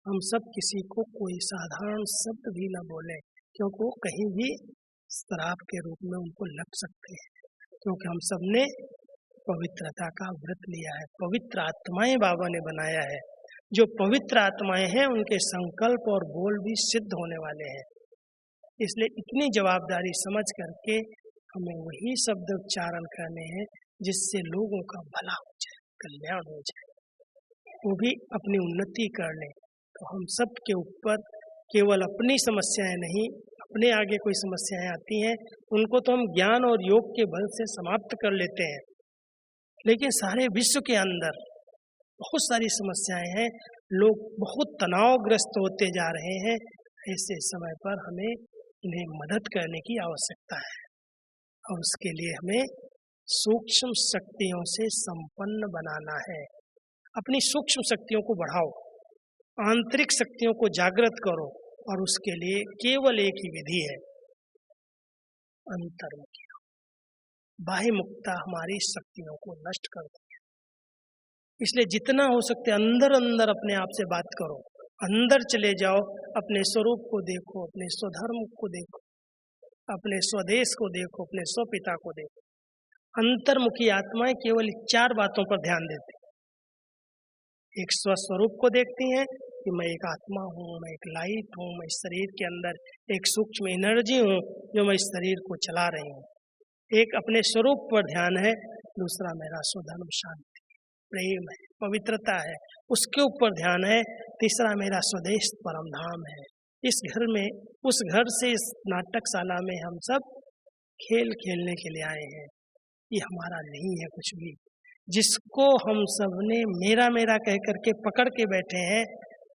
हम सब किसी को कोई साधारण शब्द भी ना बोले, क्योंकि वो कहीं भी श्राप के रूप में उनको लग सकते हैं, क्योंकि हम सब ने पवित्रता का व्रत लिया है। पवित्र आत्माएं बाबा ने बनाया है, जो पवित्र आत्माएं हैं उनके संकल्प और बोल भी सिद्ध होने वाले हैं। इसलिए इतनी जवाबदारी समझ करके हमें वही शब्द उच्चारण करने हैं जिससे लोगों का भला हो जाए, कल्याण हो जाए, वो भी अपनी उन्नति कर लें। तो हम सब के ऊपर केवल अपनी समस्याएं नहीं, अपने आगे कोई समस्याएं आती हैं उनको तो हम ज्ञान और योग के बल से समाप्त कर लेते हैं, लेकिन सारे विश्व के अंदर बहुत सारी समस्याएं हैं, लोग बहुत तनावग्रस्त होते जा रहे हैं। ऐसे समय पर हमें इन्हें मदद करने की आवश्यकता है, और उसके लिए हमें सूक्ष्म शक्तियों से संपन्न बनाना है। अपनी सूक्ष्म शक्तियों को बढ़ाओ, आंतरिक शक्तियों को जागृत करो, और उसके लिए केवल एक ही विधि है, अंतर्मुखी। बाह्य मुक्ता हमारी शक्तियों को नष्ट करती है, इसलिए जितना हो सकते अंदर अंदर अपने आप से बात करो, अंदर चले जाओ, अपने स्वरूप को देखो, अपने स्वधर्म को देखो, अपने स्वदेश को देखो, अपने स्वपिता को देखो। अंतर्मुखी आत्माएं केवल 4 बातों पर ध्यान देती, एक स्वस्वरूप को देखती हैं कि मैं एक आत्मा हूँ, मैं एक लाइट हूँ, मैं इस शरीर के अंदर एक सूक्ष्म एनर्जी हूँ जो मैं इस शरीर को चला रही हूँ। एक अपने स्वरूप पर ध्यान है, दूसरा मेरा स्वधर्म शांति प्रेम है, पवित्रता है, उसके ऊपर ध्यान है, तीसरा मेरा स्वदेश परम धाम है। इस घर में, उस घर से इस नाटकशाला में हम सब खेल खेलने के लिए आए हैं, ये हमारा नहीं है कुछ भी। जिसको हम सब ने मेरा मेरा कह करके पकड़ के बैठे हैं,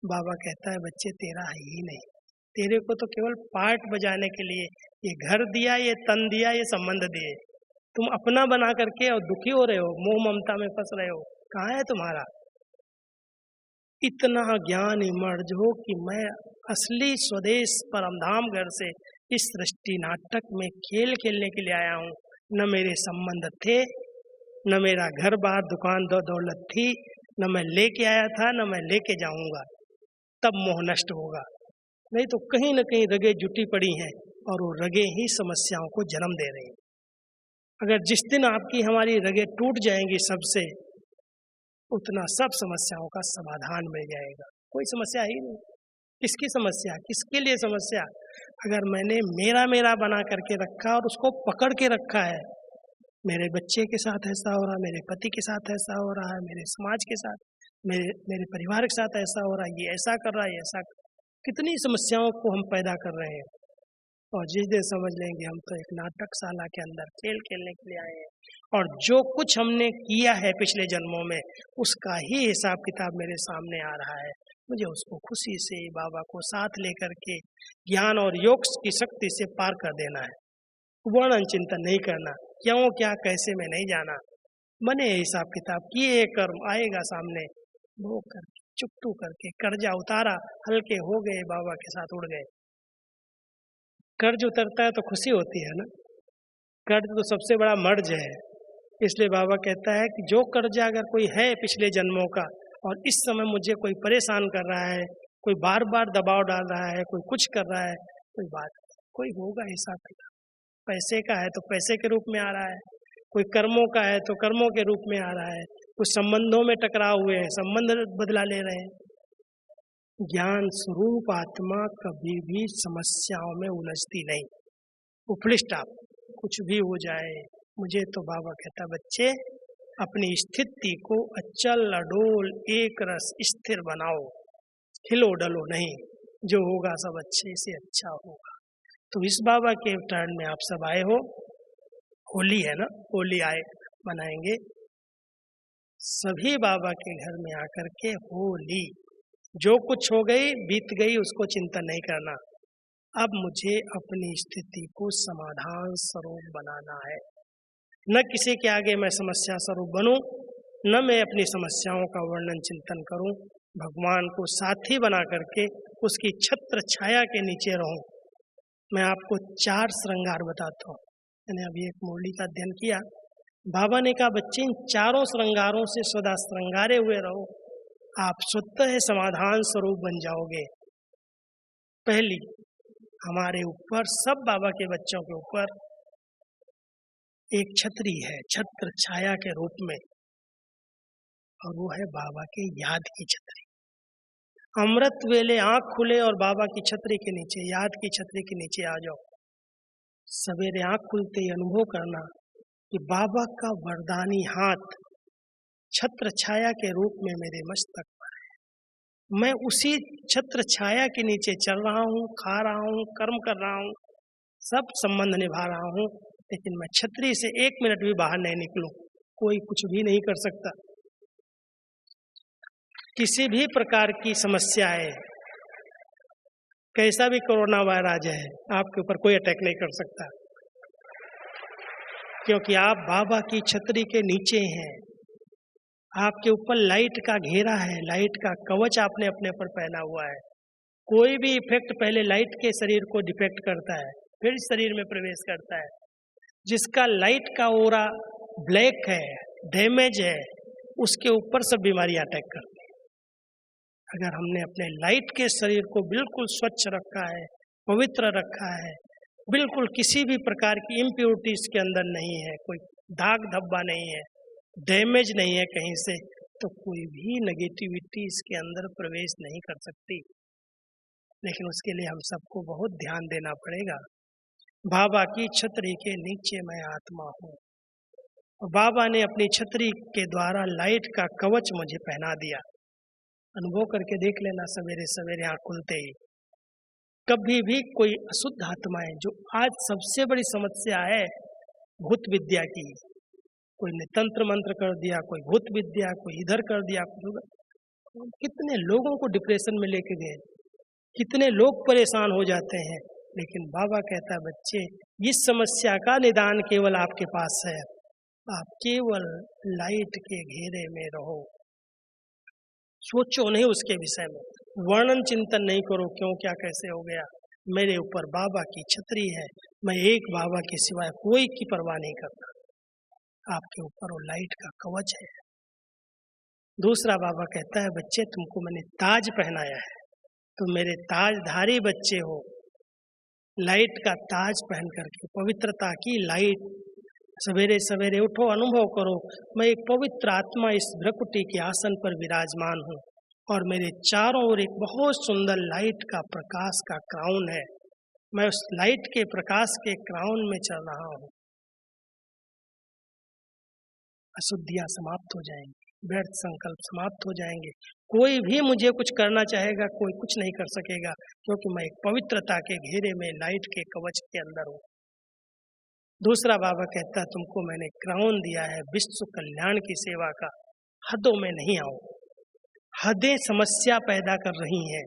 बाबा कहता है बच्चे तेरा है ही नहीं, तेरे को तो केवल पार्ट बजाने के लिए ये घर दिया, ये तन दिया, ये संबंध दिए, तुम अपना बना करके और दुखी हो रहे हो, मोह ममता में फंस रहे हो। कहाँ है तुम्हारा इतना ज्ञान इमर्ज हो कि मैं असली स्वदेश परमधाम घर से इस सृष्टि नाटक में खेल खेलने के लिए आया हूँ। न मेरे संबंध थे, न मेरा घर बार दुकान दौलत थी, न मैं लेके आया था, न मैं लेके जाऊंगा। तब मोह नष्ट होगा, नहीं तो कहीं न कहीं रगे जुटी पड़ी हैं और वो रगे ही समस्याओं को जन्म दे रही हैं। अगर जिस दिन आपकी हमारी रगे टूट जाएंगी सबसे, उतना सब समस्याओं का समाधान मिल जाएगा। कोई समस्या ही नहीं। किसकी समस्या, किसके लिए समस्या? अगर मैंने मेरा मेरा बना करके रखा और उसको पकड़ के रखा है, मेरे बच्चे के साथ ऐसा हो रहा है, मेरे पति के साथ ऐसा हो रहा है, मेरे समाज के साथ, मेरे परिवार के साथ ऐसा हो रहा है, ये ऐसा कर रहा है, ऐसा, कितनी समस्याओं को हम पैदा कर रहे हैं। और जिस दिन समझ लेंगे हम तो एक नाटकशाला के अंदर खेल खेलने के लिए आए हैं, और जो कुछ हमने किया है पिछले जन्मों में उसका ही हिसाब किताब मेरे सामने आ रहा है। मुझे उसको खुशी से बाबा को साथ लेकर के ज्ञान और योग की शक्ति से पार कर देना है। वर्णन चिंतन नहीं करना, क्यों क्या कैसे में नहीं जाना। बने हिसाब किताब किए कर्म आएगा सामने, वो करके चुप्टू करके कर्जा उतारा, हल्के हो गए, बाबा के साथ उड़ गए। कर्ज उतरता है तो खुशी होती है ना, कर्ज तो सबसे बड़ा मर्ज है। इसलिए बाबा कहता है कि जो कर्जा अगर कोई है पिछले जन्मों का और इस समय मुझे कोई परेशान कर रहा है, कोई बार बार दबाव डाल रहा है, कोई कुछ कर रहा है, कोई बात, कोई होगा हिसाब किताब। पैसे का है तो पैसे के रूप में आ रहा है, कोई कर्मों का है तो कर्मों के रूप में आ रहा है, कुछ संबंधों में टकराव हुए हैं, संबंध बदला ले रहे हैं। ज्ञान स्वरूप आत्मा कभी भी समस्याओं में उलझती नहीं। वो फुल स्टॉप, कुछ भी हो जाए। मुझे तो बाबा कहता बच्चे अपनी स्थिति को अचल अडोल एक रस स्थिर बनाओ, हिलो डलो नहीं, जो होगा सब अच्छे से अच्छा होगा। तो इस बाबा के टर्न में आप सब आए हो, होली है ना, होली आए मनाएंगे, सभी बाबा के घर में आकर के होली, जो कुछ हो गई बीत गई, उसको चिंता नहीं करना। अब मुझे अपनी स्थिति को समाधान स्वरूप बनाना है। न किसी के आगे मैं समस्या स्वरूप बनूं, न मैं अपनी समस्याओं का वर्णन चिंतन करूं। भगवान को साथी बना करके उसकी छत्र छाया के नीचे रहूं। मैं आपको 4 श्रृंगार बताता हूँ। मैंने अभी एक मुरली का अध्ययन किया। बाबा ने कहा बच्चे इन 4 श्रृंगारों से सदा श्रृंगारे हुए रहो, आप स्वतः समाधान स्वरूप बन जाओगे। पहली, हमारे ऊपर, सब बाबा के बच्चों के ऊपर एक छतरी है, छत्र छाया के रूप में, और वो है बाबा के याद की छतरी। अमृत वेले आंख खुले और बाबा की छतरी के नीचे, याद की छतरी के नीचे आ जाओ। सवेरे आंख खुलते ही अनुभव करना कि बाबा का वरदानी हाथ छत्र छाया के रूप में मेरे मस्तक पर है। मैं उसी छत्र छाया के नीचे चल रहा हूँ, खा रहा हूँ, कर्म कर रहा हूँ, सब संबंध निभा रहा हूँ, लेकिन मैं छतरी से 1 मिनट भी बाहर नहीं निकलूं। कोई कुछ भी नहीं कर सकता। किसी भी प्रकार की समस्या है, कैसा भी कोरोना वायरस है, आपके ऊपर कोई अटैक नहीं कर सकता, क्योंकि आप बाबा की छतरी के नीचे हैं। आपके ऊपर लाइट का घेरा है, लाइट का कवच आपने अपने पर पहना हुआ है। कोई भी इफेक्ट पहले लाइट के शरीर को डिफेक्ट करता है, फिर शरीर में प्रवेश करता है। जिसका लाइट का ओरा ब्लैक है, डैमेज है, उसके ऊपर सब बीमारी अटैक करती है। अगर हमने अपने लाइट के शरीर को बिल्कुल स्वच्छ रखा है, पवित्र रखा है, बिल्कुल किसी भी प्रकार की इम्प्योरिटी इसके अंदर नहीं है, कोई दाग धब्बा नहीं है, डैमेज नहीं है कहीं से, तो कोई भी नेगेटिविटी इसके अंदर प्रवेश नहीं कर सकती। लेकिन उसके लिए हम सबको बहुत ध्यान देना पड़ेगा। बाबा की छतरी के नीचे मैं आत्मा हूँ, और बाबा ने अपनी छतरी के द्वारा लाइट का कवच मुझे पहना दिया। अनुभव करके देख लेना सवेरे सवेरे आँख खुलते ही। कभी भी कोई अशुद्ध आत्माएं, जो आज सबसे बड़ी समस्या है भूत विद्या की, कोई ने तंत्र मंत्र कर दिया, कोई भूत विद्या, कोई इधर कर दिया, कितने लोगों को डिप्रेशन में लेके गए, कितने लोग परेशान हो जाते हैं। लेकिन बाबा कहता है बच्चे, इस समस्या का निदान केवल आपके पास है, आप केवल लाइट के घेरे में रहो। सोचो नहीं उसके विषय में, वर्णन चिंतन नहीं करो क्यों क्या कैसे हो गया। मेरे ऊपर बाबा की छतरी है, मैं एक बाबा के सिवाय कोई की परवाह नहीं करता। आपके ऊपर वो लाइट का कवच है। दूसरा बाबा कहता है बच्चे, तुमको मैंने ताज पहनाया है, तुम मेरे ताजधारी बच्चे हो। लाइट का ताज पहन करके, पवित्रता की लाइट, सवेरे सवेरे उठो, अनुभव करो, मैं एक पवित्र आत्मा इस भ्रकुटी के आसन पर विराजमान हूँ, और मेरे चारों ओर एक बहुत सुंदर लाइट का प्रकाश का क्राउन है। मैं उस लाइट के प्रकाश के क्राउन में चल रहा हूँ। अशुद्धियाँ समाप्त हो जाएंगी, व्यर्थ संकल्प समाप्त हो जाएंगे। कोई भी मुझे कुछ करना चाहेगा, कोई कुछ नहीं कर सकेगा, क्योंकि मैं एक पवित्रता के घेरे में, लाइट के कवच के अंदर हूँ। दूसरा बाबा कहता है तुमको मैंने क्राउन दिया है विश्व कल्याण की सेवा का, हदों में नहीं आओ। हदें समस्या पैदा कर रही हैं,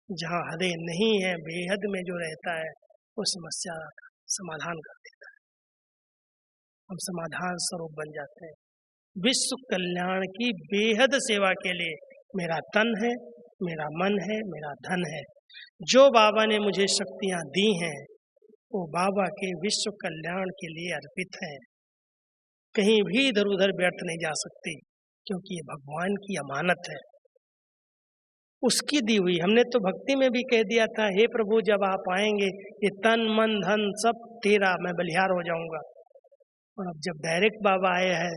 जहाँ हदें नहीं है, बेहद में जो रहता है वो समस्या का समाधान कर देता है। हम समाधान स्वरूप बन जाते हैं। विश्व कल्याण की बेहद सेवा के लिए मेरा तन है, मेरा मन है, मेरा धन है। जो बाबा ने मुझे शक्तियाँ दी हैं वो बाबा के विश्व कल्याण के लिए अर्पित है, कहीं भी इधर उधर व्यर्थ नहीं जा सकती, क्योंकि ये भगवान की अमानत है, उसकी दी हुई। हमने तो भक्ति में भी कह दिया था, हे प्रभु जब आप आएंगे ये तन मन धन सब तेरा, मैं बलिहार हो जाऊंगा। और अब जब डायरेक्ट बाबा आए हैं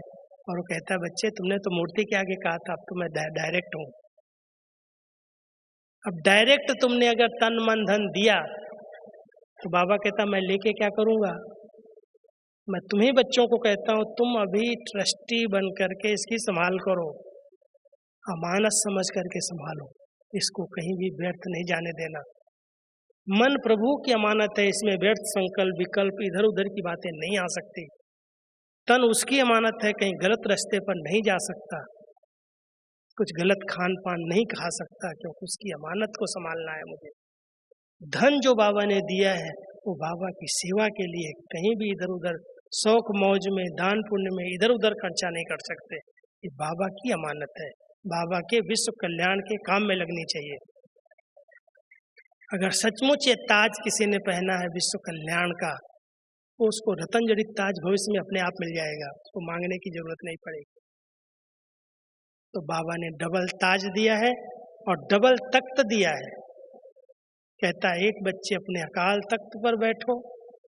और वो कहता है बच्चे तुमने तो मूर्ति के आगे कहा था, अब तो मैं डायरेक्ट हूँ। अब डायरेक्ट तुमने अगर तन मन धन दिया तो बाबा कहता मैं लेके क्या करूँगा। मैं तुम्ही बच्चों को कहता हूँ तुम अभी ट्रस्टी बन करके इसकी संभाल करो, अमानत समझ करके संभालो, इसको कहीं भी व्यर्थ नहीं जाने देना। मन प्रभु की अमानत है, इसमें व्यर्थ संकल्प विकल्प इधर उधर की बातें नहीं आ सकती। तन उसकी अमानत है, कहीं गलत रास्ते पर नहीं जा सकता, कुछ गलत खान पान नहीं खा सकता, क्योंकि उसकी अमानत को संभालना है मुझे। धन जो बाबा ने दिया है वो बाबा की सेवा के लिए, कहीं भी इधर उधर शौक मौज में, दान पुण्य में इधर उधर खर्चा नहीं कर सकते। ये बाबा की अमानत है, बाबा के विश्व कल्याण के काम में लगनी चाहिए। अगर सचमुच ये ताज किसी ने पहना है विश्व कल्याण का, तो उसको रतन जड़ित ताज भविष्य में अपने आप मिल जाएगा, उसको मांगने की जरूरत नहीं पड़ेगी। तो बाबा ने डबल ताज दिया है और डबल तख्त दिया है। कहता है एक बच्चे अपने अकाल तख्त पर बैठो,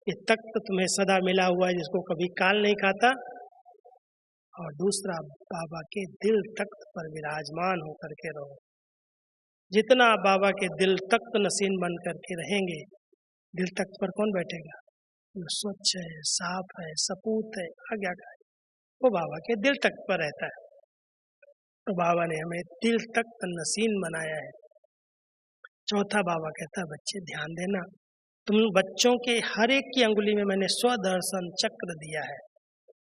ये तख्त तुम्हें सदा मिला हुआ है जिसको कभी काल नहीं खाता, और दूसरा बाबा के दिल तख्त पर विराजमान होकर के रहो। जितना बाबा के दिल तख्त नसीन बन करके रहेंगे, दिल तख्त पर कौन बैठेगा? जो स्वच्छ है, साफ है, सपूत है, आज्ञाकारी, वो बाबा के दिल तख्त पर रहता है। तो बाबा ने हमें दिल तख्त नसीन बनाया है। चौथा बाबा कहता है बच्चे ध्यान देना, तुम बच्चों के हर एक की अंगुली में मैंने स्वदर्शन चक्र दिया है।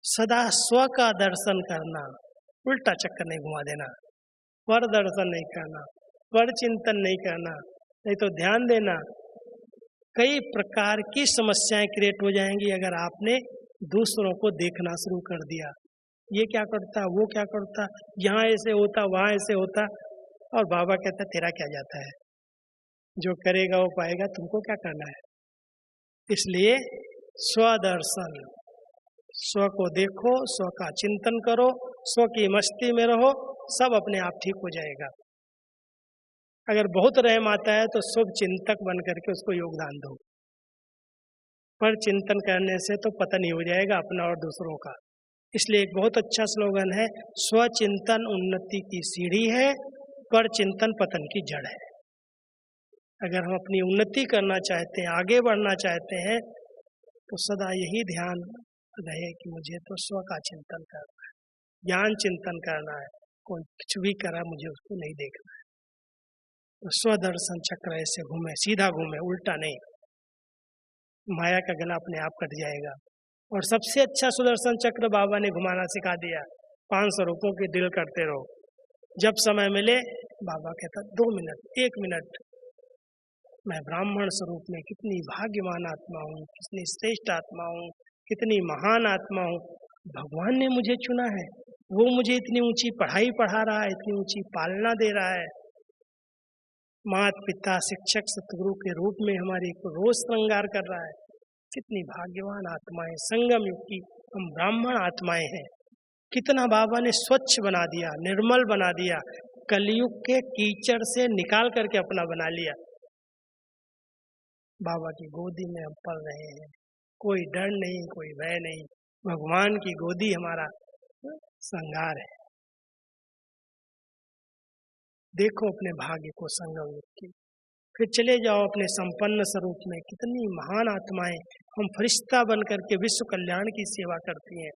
सदा स्व का दर्शन करना, उल्टा चक्कर नहीं घुमा देना, पर दर्शन नहीं करना, पर चिंतन नहीं करना, नहीं तो ध्यान देना कई प्रकार की समस्याएं क्रिएट हो जाएंगी अगर आपने दूसरों को देखना शुरू कर दिया। ये क्या करता, वो क्या करता, यहाँ ऐसे होता, वहाँ ऐसे होता, और बाबा कहता तेरा क्या जाता है, जो करेगा वो पाएगा, तुमको क्या करना है। इसलिए स्वदर्शन, स्व को देखो, स्व का चिंतन करो, स्व की मस्ती में रहो, सब अपने आप ठीक हो जाएगा। अगर बहुत रहम आता है तो शुभ चिंतक बन करके उसको योगदान दो, पर चिंतन करने से तो पतन ही हो जाएगा अपना और दूसरों का। इसलिए एक बहुत अच्छा स्लोगन है, स्वचिंतन उन्नति की सीढ़ी है, पर चिंतन पतन की जड़ है। अगर हम अपनी उन्नति करना चाहते हैं, आगे बढ़ना चाहते हैं, तो सदा यही ध्यान रहे कि मुझे तो स्व का चिंतन करना है, ज्ञान चिंतन करना है, कोई कुछ भी करा मुझे उसको नहीं देखना है। तो स्वदर्शन चक्र ऐसे घूमे, सीधा घूमे, उल्टा नहीं, माया का गला अपने आप कट जाएगा। और सबसे अच्छा सुदर्शन चक्र बाबा ने घुमाना सिखा दिया। 500 रुपयों की डील करते रहो, जब समय मिले बाबा कहता 2 मिनट, 1 मिनट, मैं ब्राह्मण स्वरूप में कितनी भाग्यवान आत्मा हूँ, कितनी श्रेष्ठ आत्मा हूँ, कितनी महान आत्मा हूँ, भगवान ने मुझे चुना है, वो मुझे इतनी ऊंची पढ़ाई पढ़ा रहा है, इतनी ऊंची पालना दे रहा है, माता पिता शिक्षक सतगुरु के रूप में हमारी को रोज श्रृंगार कर रहा है। कितनी भाग्यवान आत्माएं, संगम युग की हम ब्राह्मण आत्माएं हैं। कितना बाबा ने स्वच्छ बना दिया, निर्मल बना दिया, कलयुग के कीचड़ से निकाल करके अपना बना लिया। बाबा की गोदी में हम पल रहे हैं, कोई डर नहीं, कोई भय नहीं, भगवान की गोदी हमारा श्रृंगार है। देखो अपने भाग्य को संगम युग की, फिर चले जाओ अपने संपन्न स्वरूप में। कितनी महान आत्माएं हम फरिश्ता बन करके विश्व कल्याण की सेवा करती हैं।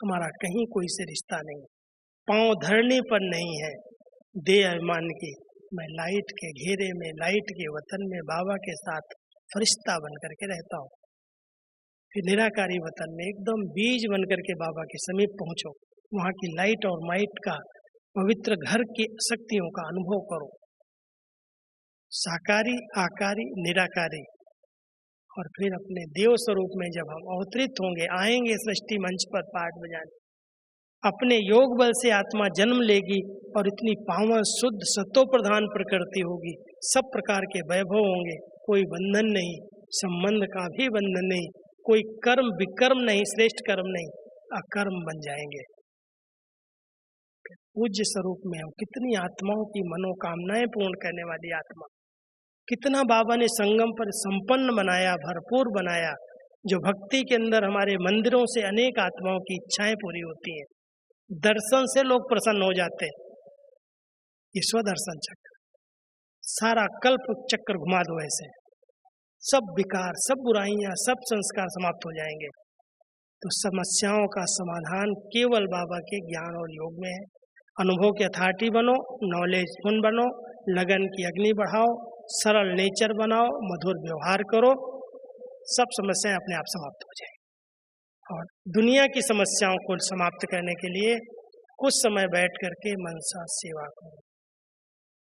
हमारा कहीं कोई से रिश्ता नहीं, पांव धरने पर नहीं है, दे अभिमान की। मैं लाइट के घेरे में, लाइट के वतन में बाबा के साथ फरिश्ता बन करके रहता हूँ। फिर निराकारी वतन में एकदम बीज बन करके बाबा के समीप पहुंचो, वहाँ की लाइट और माइट का, पवित्र घर की शक्तियों का अनुभव करो। साकारी, आकारी, निराकारी, और फिर अपने देव स्वरूप में जब हम अवतरित होंगे, आएंगे सृष्टि मंच पर पाठ बजाने, अपने योग बल से आत्मा जन्म लेगी और इतनी पावन शुद्ध सत्व प्रधान प्रकृति होगी, सब प्रकार के वैभव होंगे, कोई बंधन नहीं, संबंध का भी बंधन नहीं, कोई कर्म विकर्म नहीं, श्रेष्ठ कर्म नहीं, अकर्म बन जाएंगे। पूज्य स्वरूप में हम कितनी आत्माओं की मनोकामनाएं पूर्ण करने वाली आत्मा, कितना बाबा ने संगम पर संपन्न बनाया, भरपूर बनाया, जो भक्ति के अंदर हमारे मंदिरों से अनेक आत्माओं की इच्छाएं पूरी होती हैं, दर्शन से लोग प्रसन्न हो जाते हैं। ईश्वर दर्शन चक्र, सारा कल्प चक्र घुमा दो, ऐसे सब विकार, सब बुराइयां, सब संस्कार समाप्त हो जाएंगे। तो समस्याओं का समाधान केवल बाबा के ज्ञान और योग में है। अनुभव के अथॉरिटी बनो, नॉलेजफुल बनो, लगन की अग्नि बढ़ाओ, सरल नेचर बनाओ, मधुर व्यवहार करो, सब समस्याएं अपने आप समाप्त हो जाएंगी। और दुनिया की समस्याओं को समाप्त करने के लिए कुछ समय बैठ करके मनसा सेवा करो।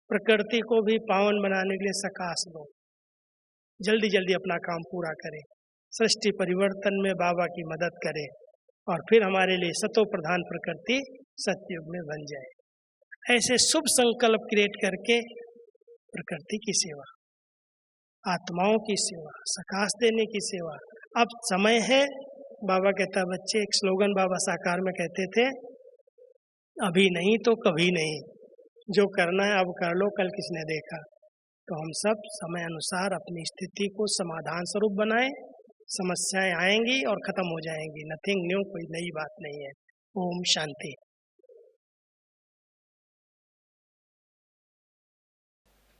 प्रकृति को भी पावन बनाने के लिए सकाश लो, जल्दी जल्दी अपना काम पूरा करें, सृष्टि परिवर्तन में बाबा की मदद करें और फिर हमारे लिए सतो प्रधान प्रकृति सतयुग में बन जाए। ऐसे शुभ संकल्प क्रिएट करके प्रकृति की सेवा, आत्माओं की सेवा, सकाश देने की सेवा। अब समय है, बाबा कहता बच्चे, एक स्लोगन बाबा साकार में कहते थे, अभी नहीं तो कभी नहीं, जो करना है अब कर लो, कल किसने देखा। तो हम सब समय अनुसार अपनी स्थिति को समाधान स्वरूप बनाएं, समस्याएं आएंगी और खत्म हो जाएंगी। नथिंग न्यू, कोई नई बात नहीं है। ओम शांति।